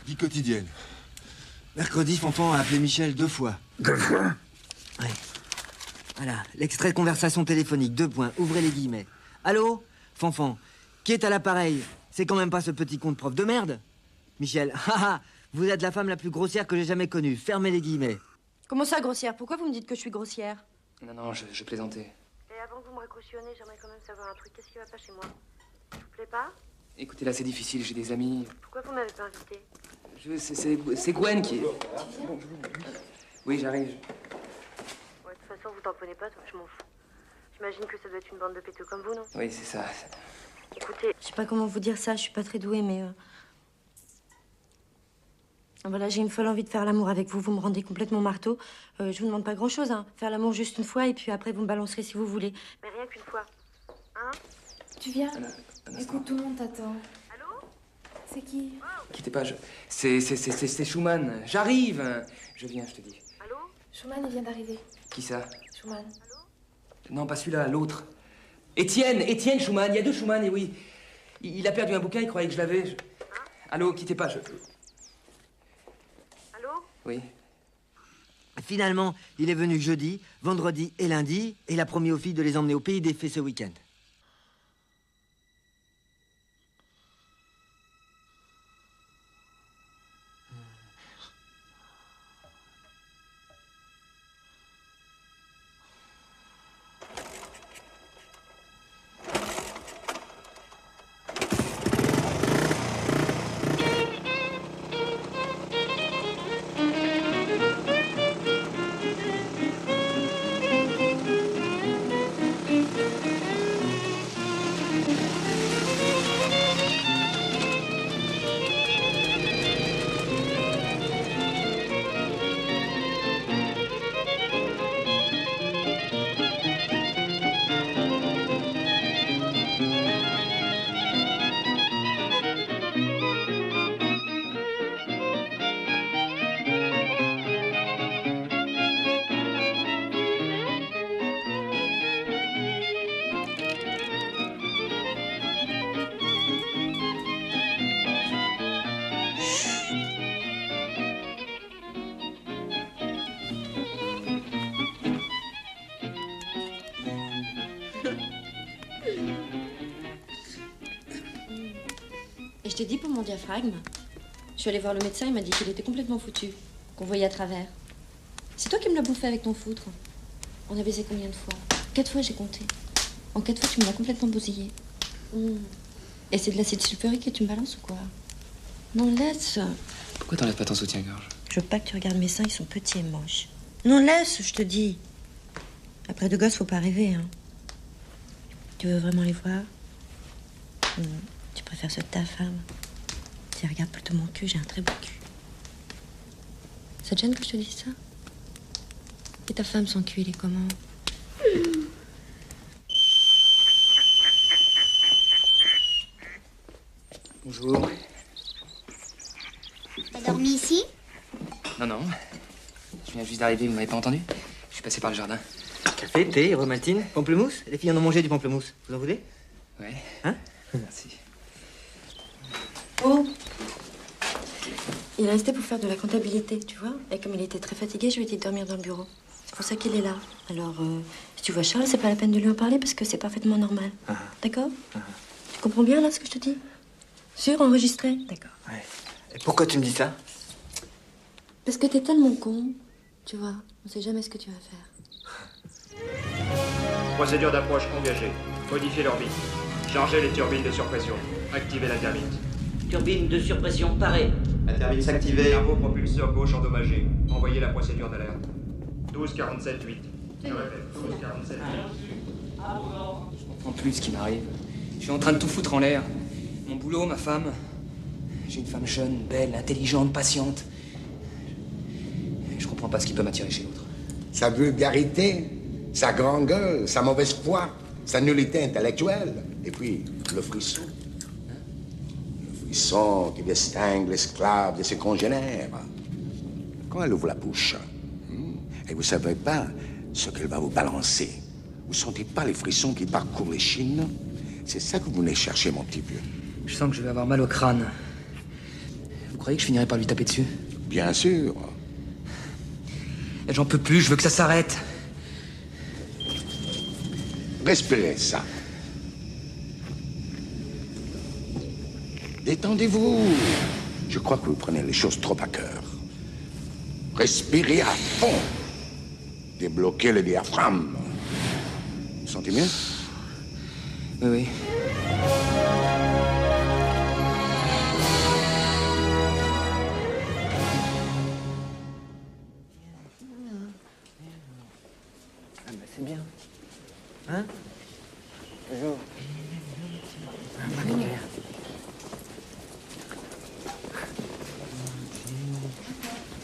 Vie quotidienne. Mercredi, Fanfan a appelé Michel 2 fois. 2 fois? Ouais. Voilà, l'extrait de conversation téléphonique, 2 points, ouvrez les guillemets. Allô? Fanfan, qui est à l'appareil? C'est quand même pas ce petit con de prof de merde? Michel, haha, vous êtes la femme la plus grossière que j'ai jamais connue, fermez les guillemets. Comment ça, grossière? Pourquoi vous me dites que je suis grossière? Non, je plaisantais. Et avant que vous me raccrochionnez, j'aimerais quand même savoir un truc. Qu'est-ce qui va pas chez moi? Je vous plais pas? Écoutez, là, c'est difficile, j'ai des amis. Pourquoi vous m'avez pas invité? C'est Gwen qui est... Oui, j'arrive. Ouais, de toute façon, vous t'en prenez pas, toi, je m'en fous. J'imagine que ça doit être une bande de péteux comme vous, non? Oui, c'est ça. Écoutez, je sais pas comment vous dire ça, je suis pas très douée, mais... Voilà, j'ai une folle envie de faire l'amour avec vous, vous me rendez complètement marteau. Je vous demande pas grand-chose, hein. Faire l'amour juste une fois, et puis après, vous me balancerez si vous voulez. Mais rien qu'une fois. Hein? Tu viens? Écoute, tout le monde t'attend. Allô? C'est qui? Quittez pas, c'est Schumann. J'arrive. Je viens, je te dis. Allô? Schumann, il vient d'arriver. Qui ça? Schumann. Non, pas celui-là, l'autre. Étienne Schumann. Il y a 2 Schumann, et oui. Il a perdu un bouquin, il croyait que je l'avais. Allô, quittez pas, Allô? Oui. Finalement, il est venu jeudi, vendredi et lundi, et il a promis aux filles de les emmener au pays des fées ce week-end. je t'ai dit pour mon diaphragme. Je suis allée voir le médecin, il m'a dit qu'il était complètement foutu, qu'on voyait à travers. C'est toi qui me l'as bouffé avec ton foutre. On a baisé combien de fois? 4 fois, j'ai compté. En 4 fois, tu me l'as complètement bousillé. Et c'est de l'acide sulfurique que tu me balances ou quoi? Non, laisse. Pourquoi t'enlèves pas ton soutien-gorge? Je veux pas que tu regardes mes seins, ils sont petits et moches. Non, laisse, je te dis. Après 2 gosses, faut pas rêver, hein. Tu veux vraiment les voir? Tu préfères ceux de ta femme? Tiens, regarde plutôt mon cul, j'ai un très beau cul. Ça te gêne que je te dise ça? Et ta femme, son cul, il est comment? Bonjour. T'as dormi ici? Non. Je viens juste d'arriver, vous m'avez pas entendu? Je suis passé par le jardin. Café, thé, Romatine, pamplemousse. Les filles en ont mangé du pamplemousse. Vous en voulez? Ouais. Hein? Merci. Oh! Il est resté pour faire de la comptabilité, tu vois. Et comme il était très fatigué, je lui ai dit de dormir dans le bureau. C'est pour ça qu'il est là. Alors, si tu vois Charles, c'est pas la peine de lui en parler parce que c'est parfaitement normal. D'accord? Tu comprends bien, là, ce que je te dis? Sûr, enregistré? D'accord. Ouais. Et pourquoi tu me dis ça? Parce que t'es tellement con, tu vois. On sait jamais ce que tu vas faire. Procédure d'approche engagée. Modifier l'orbite. Charger les turbines de surpression. Activer la thermite. Turbine de surpression, parée. La thermite s'activer. Cerveau propulseur gauche endommagé. Envoyez la procédure d'alerte. 12-47-8. Je répète, 12-47-8. Je comprends plus ce qui m'arrive. Je suis en train de tout foutre en l'air. Mon boulot, ma femme. J'ai une femme jeune, belle, intelligente, patiente. Je comprends pas ce qui peut m'attirer chez l'autre. Sa vulgarité, sa grande gueule, sa mauvaise foi, sa nullité intellectuelle. Et puis, le frisson. Le frisson qui distingue l'esclave de ses congénères. Quand elle ouvre la bouche, et vous savez pas ce qu'elle va vous balancer. Vous sentez pas les frissons qui parcourent les chines? C'est ça que vous venez chercher, mon petit vieux. Je sens que je vais avoir mal au crâne. Vous croyez que je finirai par lui taper dessus? Bien sûr. J'en peux plus, je veux que ça s'arrête. Respirez ça. Détendez-vous. Je crois que vous prenez les choses trop à cœur. Respirez à fond. Débloquez le diaphragme. Vous sentez mieux? Oui. C'est bien. Hein? Bonjour.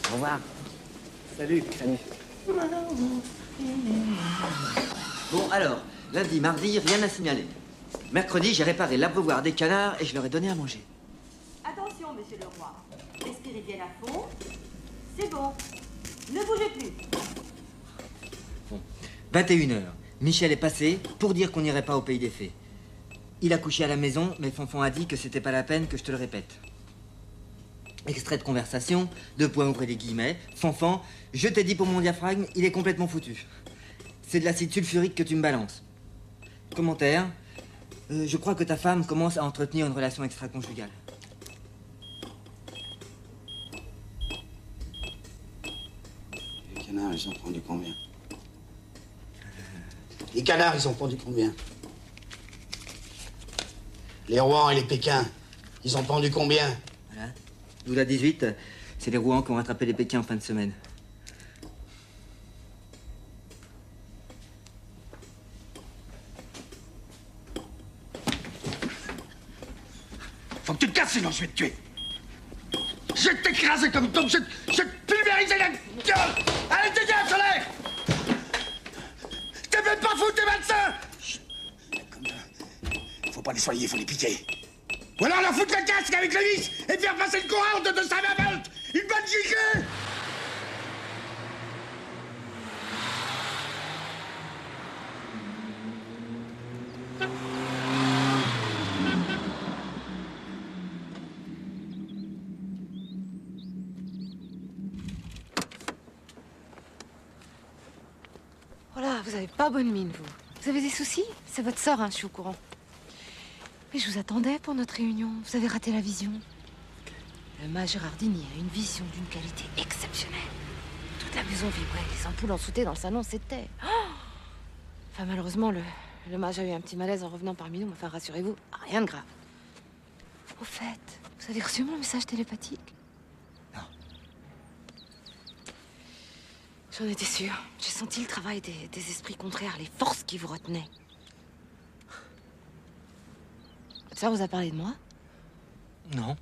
Au revoir. Salut. Bon, alors, lundi, mardi, rien à signaler. Mercredi, j'ai réparé l'abreuvoir des canards et je leur ai donné à manger. Attention, monsieur le roi. Respirez bien à fond. C'est bon. Ne bougez plus. 21h. Michel est passé pour dire qu'on n'irait pas au pays des fées. Il a couché à la maison, mais Fanfan a dit que c'était pas la peine que je te le répète. Extrait de conversation, 2 points ouvrez les guillemets. Fanfan, je t'ai dit pour mon diaphragme, il est complètement foutu. C'est de l'acide sulfurique que tu me balances. Commentaire, je crois que ta femme commence à entretenir une relation extra-conjugale. Les canards, ils ont pendu combien? Les canards, ils ont pendu combien? Les Rouen et les Pékins, ils ont pendu combien? Voilà. 12 à 18, c'est les Rouen qui ont rattrapé les Pékins en fin de semaine. Faut que tu te casses, sinon je vais te tuer. Je vais t'écraser comme tombe, je vais te pulvériser la gueule. Allez, dégage, soleil. T'es même pas fou, t'es malsain. Chut. Faut pas les soigner, faut les piquer. Ou alors leur foutre le casque avec le vis et faire passer le courant de 220 volts. Une bonne giclée. Oh là, vous avez pas bonne mine, vous. Vous avez des soucis? C'est votre sœur, hein, je suis au courant. Mais je vous attendais pour notre réunion. Vous avez raté la vision. Le mage Gérardini a une vision d'une qualité exceptionnelle. Toute la maison vibrait, les ampoules en sautaient dans le salon, c'était... Oh, enfin, malheureusement, le mage a eu un petit malaise en revenant parmi nous. Enfin, rassurez-vous, rien de grave. Au fait, vous avez reçu mon message télépathique? Non. J'en étais sûre. J'ai senti le travail des esprits contraires, les forces qui vous retenaient. Ça vous a parlé de moi? Non.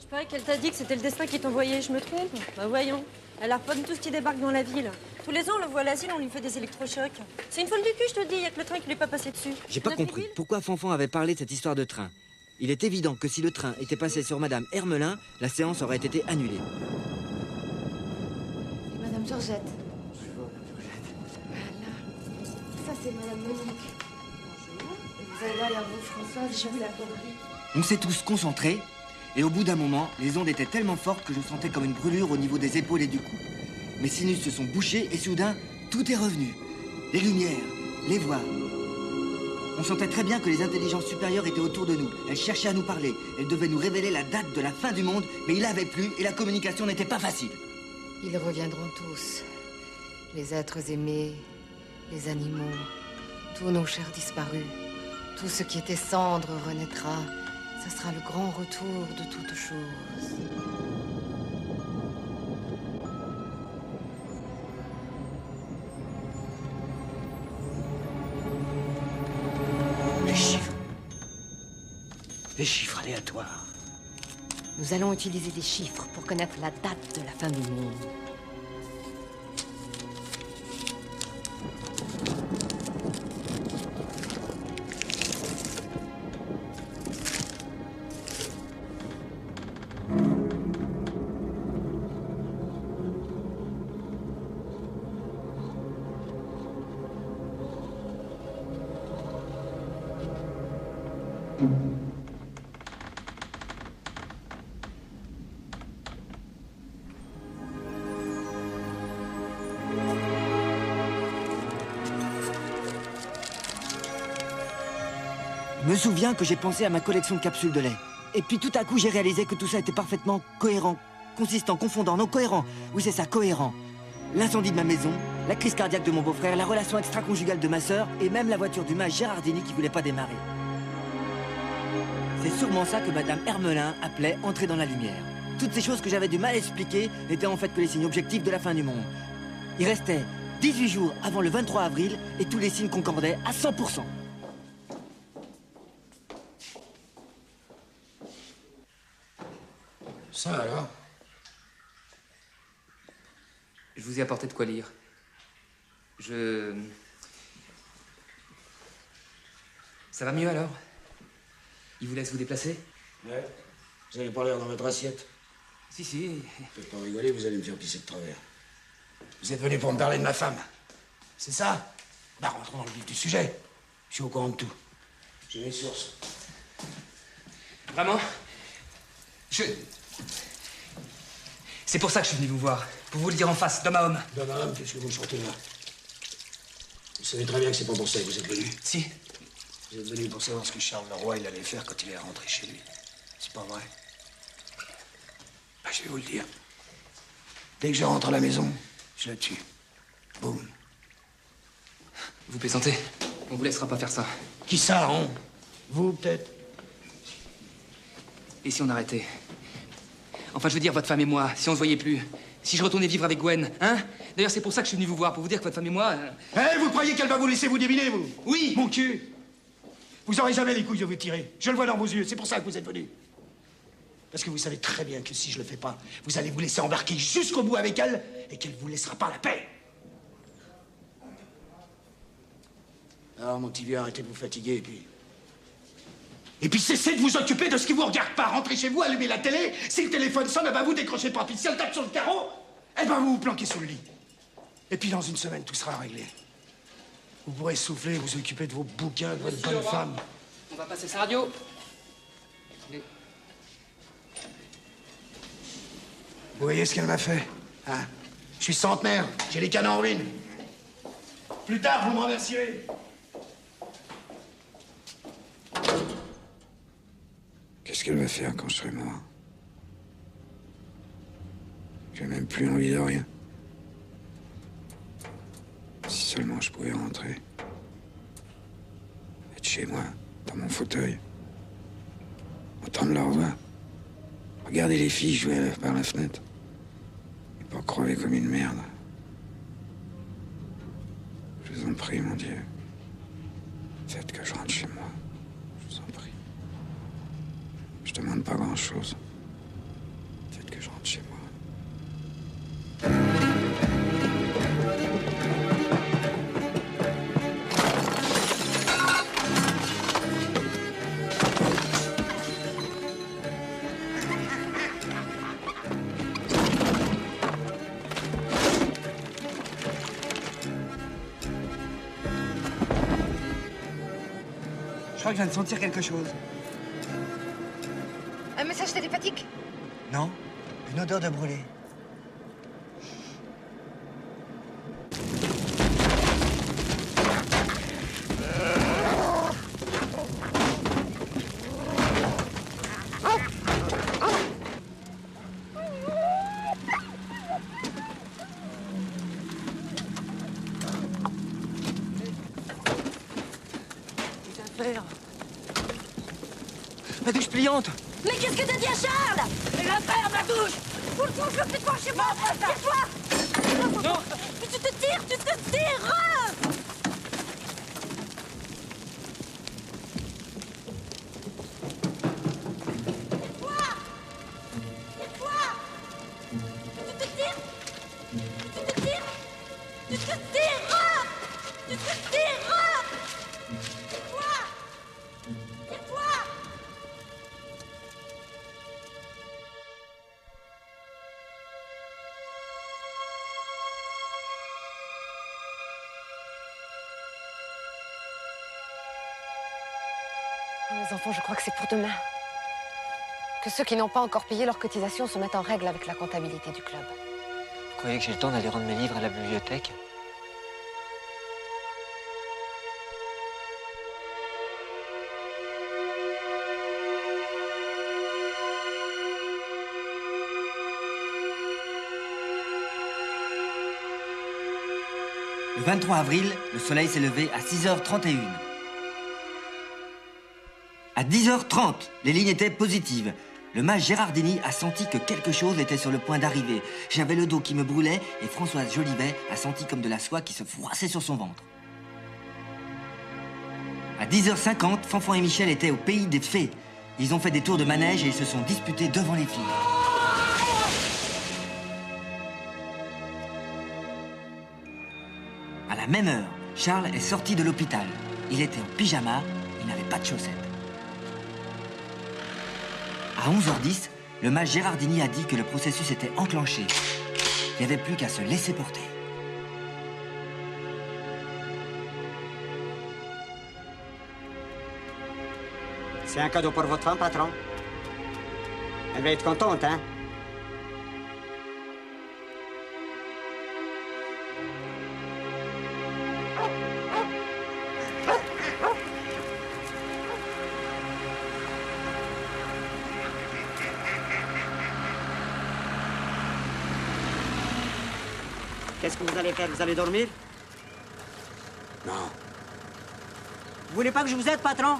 Je parie qu'elle t'a dit que c'était le destin qui t'envoyait, je me trompe? Bah voyons. Elle harponne tout ce qui débarque dans la ville. Tous les ans, on le voit à l'asile, on lui fait des électrochocs. C'est une folle du cul, je te dis, y a que le train qui lui est pas passé dessus. J'ai pas compris pourquoi Fanfan avait parlé de cette histoire de train. Il est évident que si le train était passé sur Madame Hermelin, la séance aurait été annulée. Et Madame Georgette. Bonjour, Madame Georgette. Voilà. Ça, c'est Madame Monique. Bonjour. Et vous avez derrière vous, Françoise, je vous la compris. On s'est tous concentrés, et au bout d'un moment, les ondes étaient tellement fortes que je sentais comme une brûlure au niveau des épaules et du cou. Mes sinus se sont bouchés, et soudain, tout est revenu. Les lumières, les voix. On sentait très bien que les intelligences supérieures étaient autour de nous. Elles cherchaient à nous parler. Elles devaient nous révéler la date de la fin du monde, mais il n'avait plus et la communication n'était pas facile. Ils reviendront tous. Les êtres aimés, les animaux, tous nos chers disparus. Tout ce qui était cendre renaîtra. Ce sera le grand retour de toutes choses. Les chiffres aléatoires. Nous allons utiliser des chiffres pour connaître la date de la fin du monde. Je me souviens que j'ai pensé à ma collection de capsules de lait. Et puis tout à coup, j'ai réalisé que tout ça était parfaitement cohérent, consistant, confondant, non cohérent. Oui, c'est ça, cohérent. L'incendie de ma maison, la crise cardiaque de mon beau-frère, la relation extra-conjugale de ma sœur, et même la voiture du mage Gérardini qui voulait pas démarrer. C'est sûrement ça que Madame Hermelin appelait entrer dans la lumière. Toutes ces choses que j'avais du mal à expliquer n'étaient en fait que les signes objectifs de la fin du monde. Il restait 18 jours avant le 23 avril et tous les signes concordaient à 100%. Ça alors? Je vous ai apporté de quoi lire. Ça va mieux alors? Il vous laisse vous déplacer? Ouais. Vous avez pas l'air dans votre assiette. Si, si. Faites pas rigoler, vous allez me faire pisser de travers. Vous êtes venu pour me parler de ma femme. C'est ça? Bah, rentrons dans le vif du sujet. Je suis au courant de tout. J'ai mes sources. Vraiment? C'est pour ça que je suis venu vous voir. Pour vous le dire en face, d'homme à homme. D'homme à homme, qu'est-ce que vous me sortez là? Vous savez très bien que c'est pas pour ça que vous êtes venu. Si. Vous êtes venu pour savoir ce que Charles Leroy il allait faire quand il est rentré chez lui. C'est pas vrai? Bah, je vais vous le dire. Dès que je rentre à la maison, je la tue. Boum. Vous plaisantez? On vous laissera pas faire ça. Qui ça, on? Vous, peut-être? Et si on arrêtait? Enfin, je veux dire, votre femme et moi, si on se voyait plus. Si je retournais vivre avec Gwen, hein? D'ailleurs, c'est pour ça que je suis venu vous voir, pour vous dire que votre femme et moi... Vous croyez qu'elle va vous laisser vous débiner, vous? Oui! Mon cul! Vous aurez jamais les couilles de vous tirer. Je le vois dans vos yeux, c'est pour ça que vous êtes venu. Parce que vous savez très bien que si je le fais pas, vous allez vous laisser embarquer jusqu'au bout avec elle et qu'elle vous laissera pas la paix. Alors, mon petit vieux, arrêtez de vous fatiguer, et puis cessez de vous occuper de ce qui vous regarde pas. Rentrez chez vous, allumez la télé. Si le téléphone sonne, vous décrochez pas. Puis si elle tape sur le carreau, vous vous planquez sous le lit. Et puis dans une semaine, tout sera réglé. Vous pourrez souffler, vous occuper de vos bouquins, de votre bonne femme. On va passer sa radio. Vous voyez ce qu'elle m'a fait, hein? Je suis centenaire, j'ai les canons en ruine. Plus tard, vous me remercierez. Qu'est-ce qu'elle va faire quand je serai mort? J'ai même plus envie de rien. Si seulement je pouvais rentrer. Être chez moi, dans mon fauteuil. Entendre leur voix. Regarder les filles jouer par la fenêtre. Et pas crever comme une merde. Je vous en prie, mon Dieu. Faites que je rentre chez moi. Je vous en prie. Je demande pas grand-chose. Faites que je rentre chez moi. Je crois que je viens de sentir quelque chose. Un message télépathique? Non, une odeur de brûlé. La douche pliante. Mais qu'est-ce que t'as dit à Charles? La ferme, la douche! Pour le coup, je veux plus te voir chez moi! Tire-toi! Non! Mais tu te tires! Tu te tires! Mes enfants, je crois que c'est pour demain. Que ceux qui n'ont pas encore payé leur cotisation se mettent en règle avec la comptabilité du club. Vous croyez que j'ai le temps d'aller rendre mes livres à la bibliothèque? Le 23 avril, le soleil s'est levé à 6h31. À 10h30, les lignes étaient positives. Le mage Gérardini a senti que quelque chose était sur le point d'arriver. J'avais le dos qui me brûlait et Françoise Jolivet a senti comme de la soie qui se froissait sur son ventre. À 10h50, Fanfan et Michel étaient au pays des fées. Ils ont fait des tours de manège et ils se sont disputés devant les filles. À la même heure, Charles est sorti de l'hôpital. Il était en pyjama, il n'avait pas de chaussettes. À 11h10, le mage Gérardini a dit que le processus était enclenché. Il n'y avait plus qu'à se laisser porter. C'est un cadeau pour votre femme, patron. Elle va être contente, hein? Qu'est-ce que vous allez faire? Vous allez dormir? Non. Vous voulez pas que je vous aide, patron?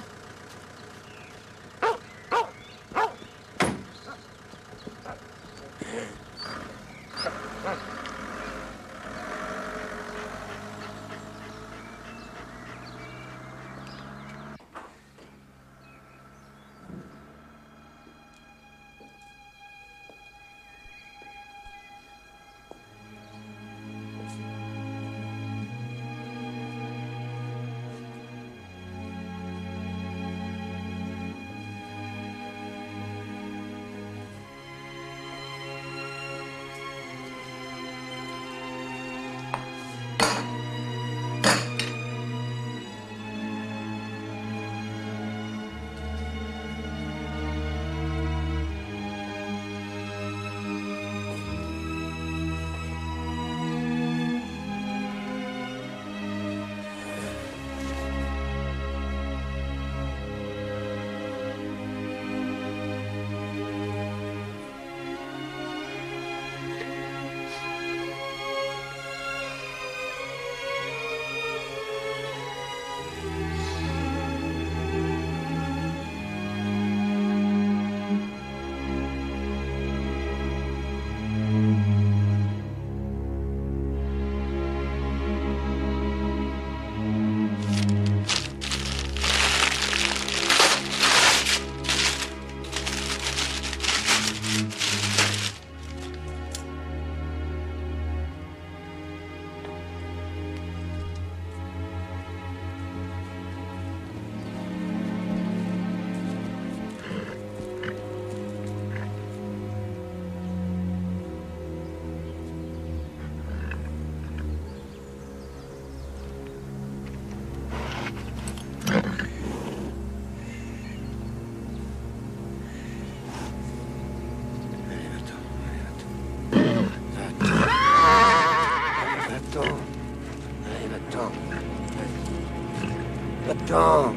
Pas de temps.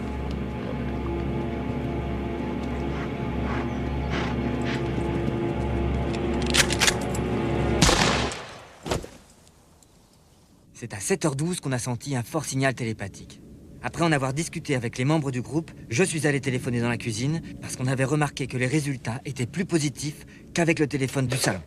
C'est à 7h12 qu'on a senti un fort signal télépathique. Après en avoir discuté avec les membres du groupe, je suis allé téléphoner dans la cuisine parce qu'on avait remarqué que les résultats étaient plus positifs qu'avec le téléphone du salon.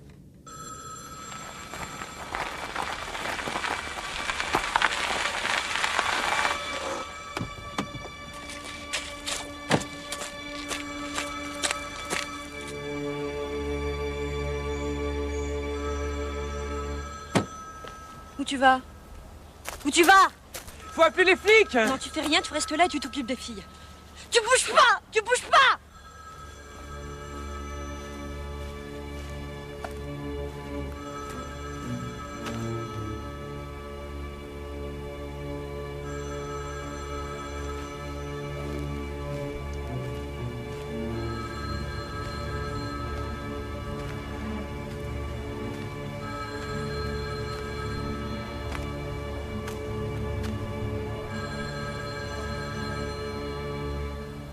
Où tu vas? Où tu vas? Faut appeler les flics! Non, tu fais rien, tu restes là et tu t'occupes des filles. Tu bouges pas! Tu bouges pas!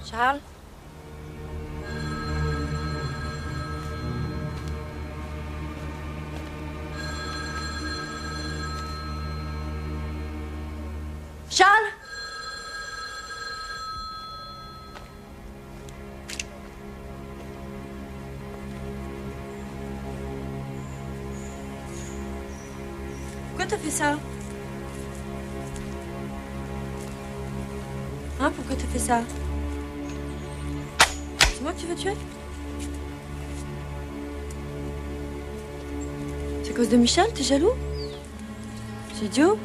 Charles? Charles? Pourquoi t'as fait ça? Hein, pourquoi t'as fait ça? C'est moi que tu veux tuer? C'est à cause de Michel? T'es jaloux? C'est idiot?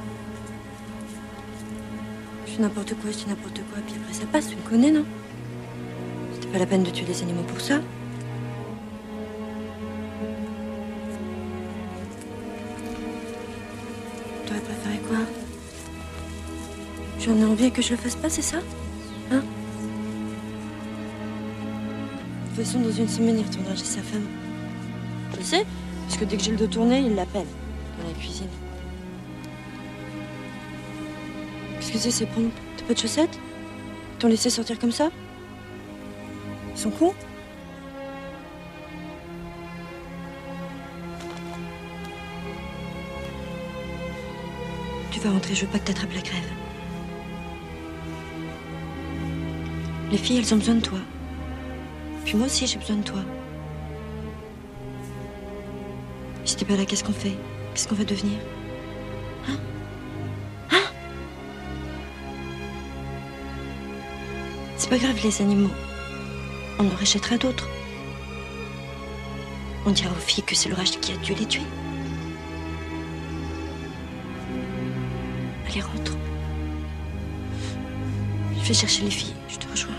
Je fais n'importe quoi, je dis n'importe quoi, puis après ça passe, tu me connais, non? C'était pas la peine de tuer les animaux pour ça. T'aurais préféré quoi? J'en ai envie et que je le fasse pas, c'est ça? Hein? De toute façon, dans une semaine, il retournera chez sa femme. Je le sais, parce que dès que j'ai le dos tourné, il l'appelle dans la cuisine. Qu'est-ce que c'est ces pompes? T'as pas de chaussettes? Ils t'ont laissé sortir comme ça? Ils sont cons? Tu vas rentrer, je veux pas que t'attrapes la crève. Les filles, elles ont besoin de toi. Puis moi aussi, j'ai besoin de toi. Si t'es pas là, qu'est-ce qu'on fait? Qu'est-ce qu'on va devenir? Hein? Hein? C'est pas grave, les animaux. On en rachètera d'autres. On dira aux filles que c'est le rage qui a dû les tuer. Allez, rentre. Je vais chercher les filles, je te rejoins.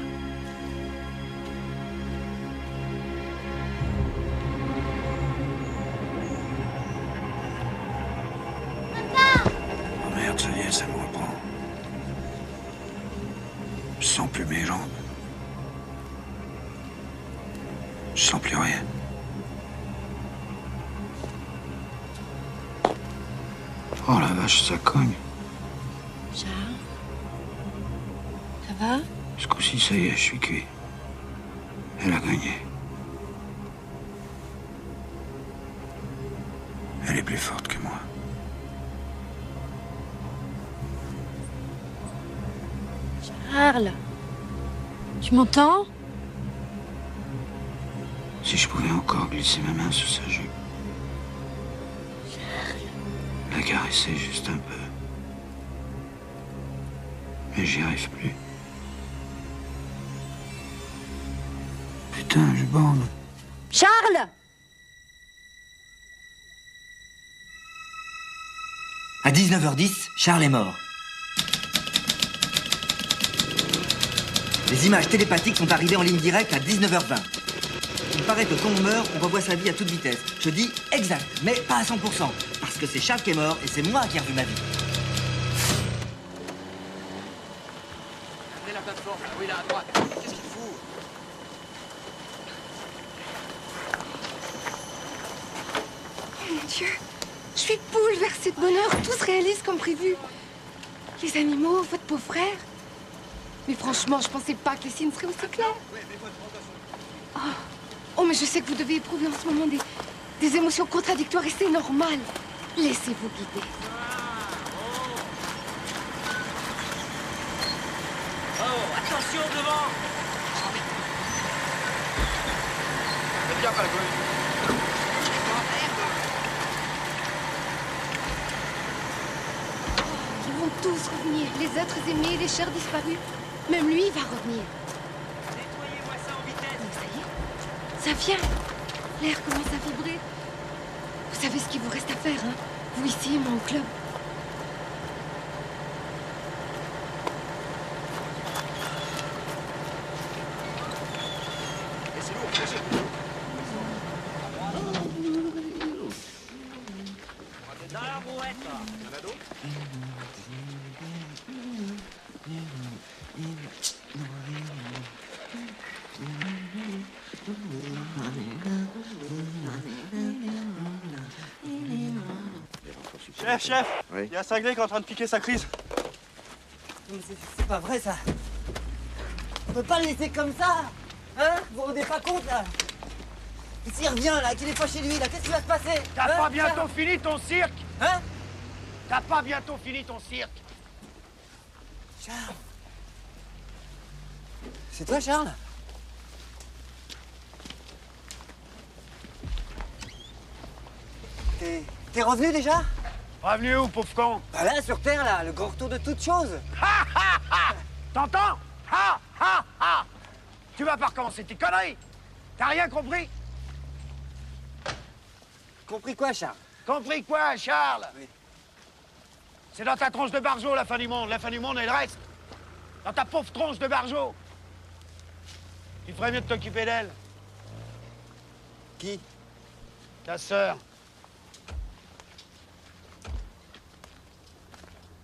Oh merde, ça y est, ça me reprend. Je sens plus mes jambes. Je sens plus rien. Oh la vache, ça cogne. Charles? Ça va? Ce coup-ci, ça y est, je suis cuit. Elle a gagné. Elle est plus forte que moi. Charles? Tu m'entends? Si je pouvais encore glisser ma main sous sa jupe. La caresser juste un peu. Mais j'y arrive plus. Putain, je bande. Charles! À 19h10, Charles est mort. Les images télépathiques sont arrivées en ligne directe à 19h20. Il paraît que quand on meurt, on revoit sa vie à toute vitesse. Je dis exact, mais pas à 100%. Parce que c'est Charles qui est mort et c'est moi qui ai revu ma vie. Regardez la plateforme, là. Oui, là, à droite. Qu'est-ce qu'il fout? Oh mon Dieu, je suis bouleversée de bonheur. Tout se réalise comme prévu. Les animaux, votre beau-frère. Mais franchement, je pensais pas que les signes seraient aussi clairs. Oh, mais je sais que vous devez éprouver en ce moment des émotions contradictoires et c'est normal. Laissez-vous guider. Oh, attention devant. Faites gaffe à la gauche. Ils vont tous revenir. Les êtres aimés, les chers disparus. Même lui va revenir. Nettoyez-moi ça en vitesse. Mais ça y est, ça vient. L'air commence à vibrer. Vous savez ce qu'il vous reste à faire, hein? Vous ici et moi au club. Dans la brouette, là. Il y en a d'autres? Chef, Oui. il y a un cinglé qui est en train de piquer sa crise. Mais c'est pas vrai, ça. On peut pas le laisser comme ça. Hein? Vous vous rendez pas compte, là? Et s'il revient, là, qu'il est pas chez lui, là, qu'est-ce qui va se passer? T'as Hein? pas bientôt fini ton cirque? Hein? T'as pas bientôt fini ton cirque? Charles. C'est toi, Charles? T'es revenu déjà? Revenu où, pauvre con? Bah là, sur Terre, là, le grand retour de toutes choses. Ha ha ha! T'entends? Ha ha ha! Tu vas pas recommencer tes conneries! T'as rien compris? Compris quoi, Charles? Compris quoi, Charles? Oui. C'est dans ta tronche de barjot, la fin du monde. La fin du monde et le reste. Dans ta pauvre tronche de barjot. Tu ferais mieux de t'occuper d'elle. Qui? Ta sœur.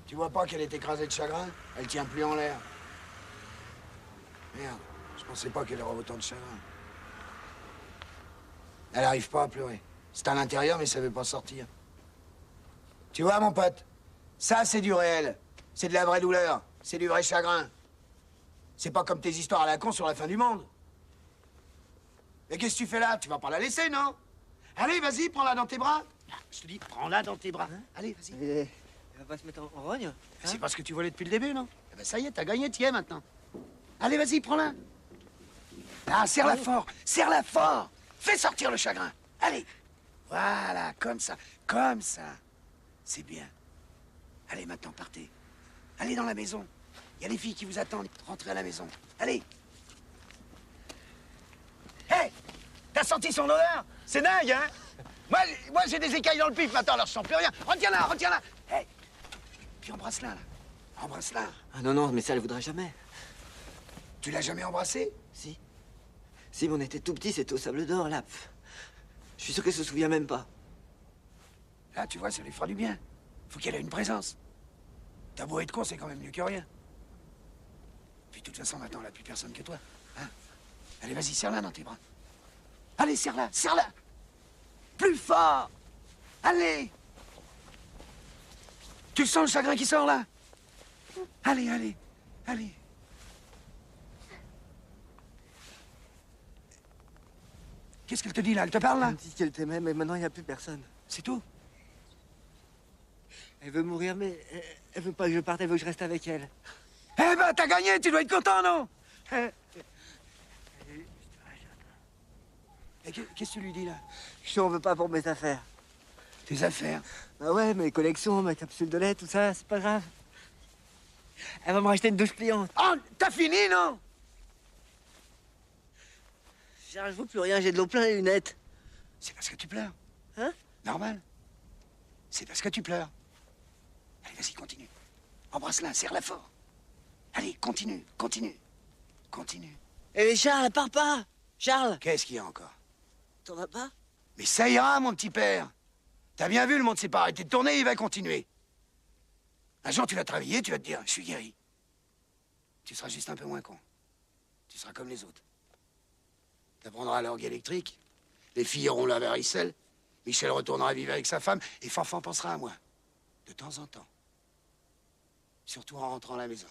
Tu vois pas qu'elle est écrasée de chagrin? Elle tient plus en l'air. Merde, je pensais pas qu'elle aurait autant de chagrin. Elle arrive pas à pleurer. C'est à l'intérieur, mais ça veut pas sortir. Tu vois, mon pote, ça, c'est du réel. C'est de la vraie douleur. C'est du vrai chagrin. C'est pas comme tes histoires à la con sur la fin du monde. Mais qu'est-ce que tu fais là? Tu vas pas la laisser, non? Allez, vas-y, prends-la dans tes bras. Je te dis, prends-la dans tes bras. Allez, vas-y. Elle va pas se mettre en rogne? C'est parce que tu voulais depuis le début, non? Eh ben, ça y est, t'as gagné, t'y es maintenant. Allez, vas-y, prends-la. Ah, serre-la fort, serre-la fort. Fais sortir le chagrin. Allez. Voilà, comme ça, comme ça. C'est bien. Allez, maintenant, partez. Allez dans la maison. Il y a les filles qui vous attendent. Rentrez à la maison. Allez. Hé! T'as senti son odeur? C'est dingue, hein? Moi j'ai des écailles dans le pif maintenant, alors je sens plus rien. Retiens-la, retiens-la. Hé! Puis embrasse-la, là. Embrasse-la. Ah non, non, mais ça, elle voudra jamais. Tu l'as jamais embrassée? Si. Si, mais on était tout petit, c'était au Sable d'Or, là. Pff. Je suis sûr qu'elle se souvient même pas. Là, tu vois, ça lui fera du bien. Faut qu'elle ait une présence. T'as beau être con, c'est quand même mieux que rien. Puis de toute façon, maintenant, elle n'a plus personne que toi. Hein? Allez, vas-y, serre-la dans tes bras. Allez, serre-la, serre-la. Plus fort. Allez. Tu sens le chagrin qui sort, là? Allez, allez, allez. Qu'est-ce qu'elle te dit, là? Elle te parle, là? Elle me dit qu'elle t'aimait, mais maintenant, il n'y a plus personne. C'est tout? Elle veut mourir, mais elle veut pas que je parte, elle veut que je reste avec elle. Eh ben, t'as gagné, tu dois être content, non? Et qu'est-ce que tu lui dis, là? Je t'en veux pas pour mes affaires. Tes affaires? Ah ouais, mes collections, ma capsule de lait, tout ça, c'est pas grave. Elle va me racheter une douche pliante. Oh, t'as fini, non? Je vaux plus rien, j'ai de l'eau plein les lunettes. C'est parce que tu pleures. Hein? Normal. C'est parce que tu pleures. Allez, vas-y, continue. Embrasse-la, serre-la fort. Allez, continue, continue. Continue. Eh, Charles, pars pas! Charles! Qu'est-ce qu'il y a encore? T'en vas pas? Mais ça ira, mon petit père. T'as bien vu, le monde s'est pas arrêté de tourner, il va continuer. Un jour, tu vas travailler, tu vas te dire, je suis guéri. Tu seras juste un peu moins con. Tu seras comme les autres. T'apprendras l'orgue électrique. Les filles auront la varicelle. Michel retournera vivre avec sa femme. Et Fanfan pensera à moi. De temps en temps. Surtout en rentrant à la maison.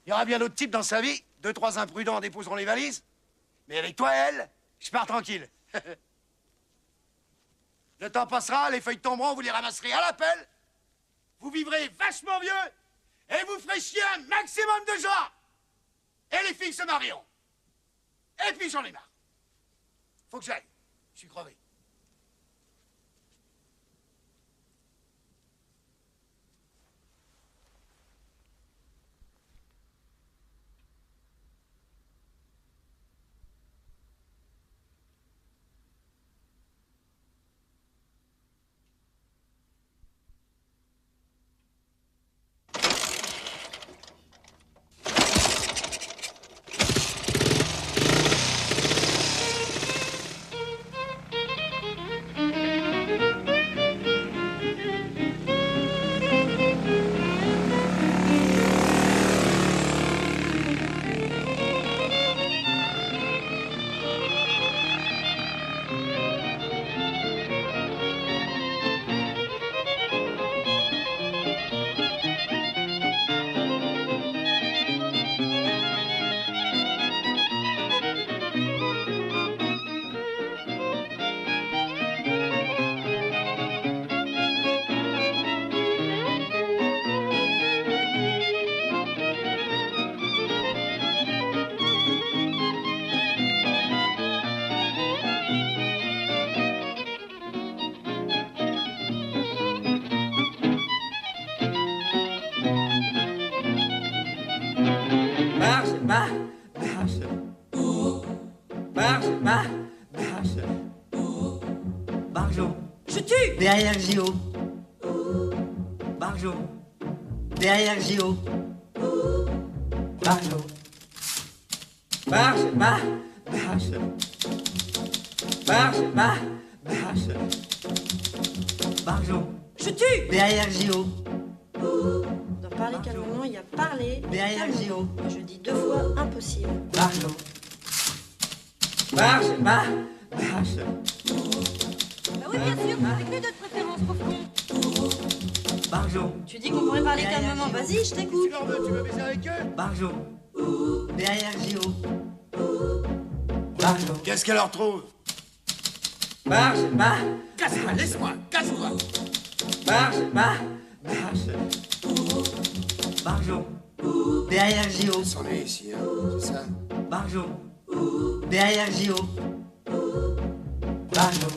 Il y aura bien d'autres types dans sa vie. 2-3 imprudents déposeront les valises. Mais avec toi, elle, je pars tranquille. Le temps passera, les feuilles tomberont, vous les ramasserez à la pelle. Vous vivrez vachement vieux et vous ferez chier un maximum de gens. Et les filles se marieront. Et puis j'en ai marre. Faut que j'aille. Je suis crevé. Barjo. Je tue. Derrière Gio. Barjo. Derrière Gio. Barjo. Barge. Barjo. Je tue. Derrière Gio. On doit parler calmement, il y a parler. Derrière Gio. Je dis 2 fois impossible. Barjo. Bah oui, bien sûr, avec lui de préférence, pauvre con. Barjo. Tu dis qu'on pourrait parler calmement, vas-y, je t'écoute. Tu veux baiser avec eux? Barjo. Derrière Gio. Barjo. Qu'est-ce qu'elle leur trouve? Casse-toi, laisse-moi, casse-toi. Barjo. Derrière Gio. On s'en est ici, hein, c'est ça? Barjo. Derrière Gio. Barjo.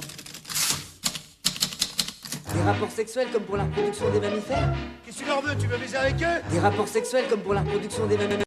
Des rapports sexuels comme pour la reproduction des mammifères? Qu'est-ce que tu leur veux? Tu veux baiser avec eux? Des rapports sexuels comme pour la reproduction des mammifères?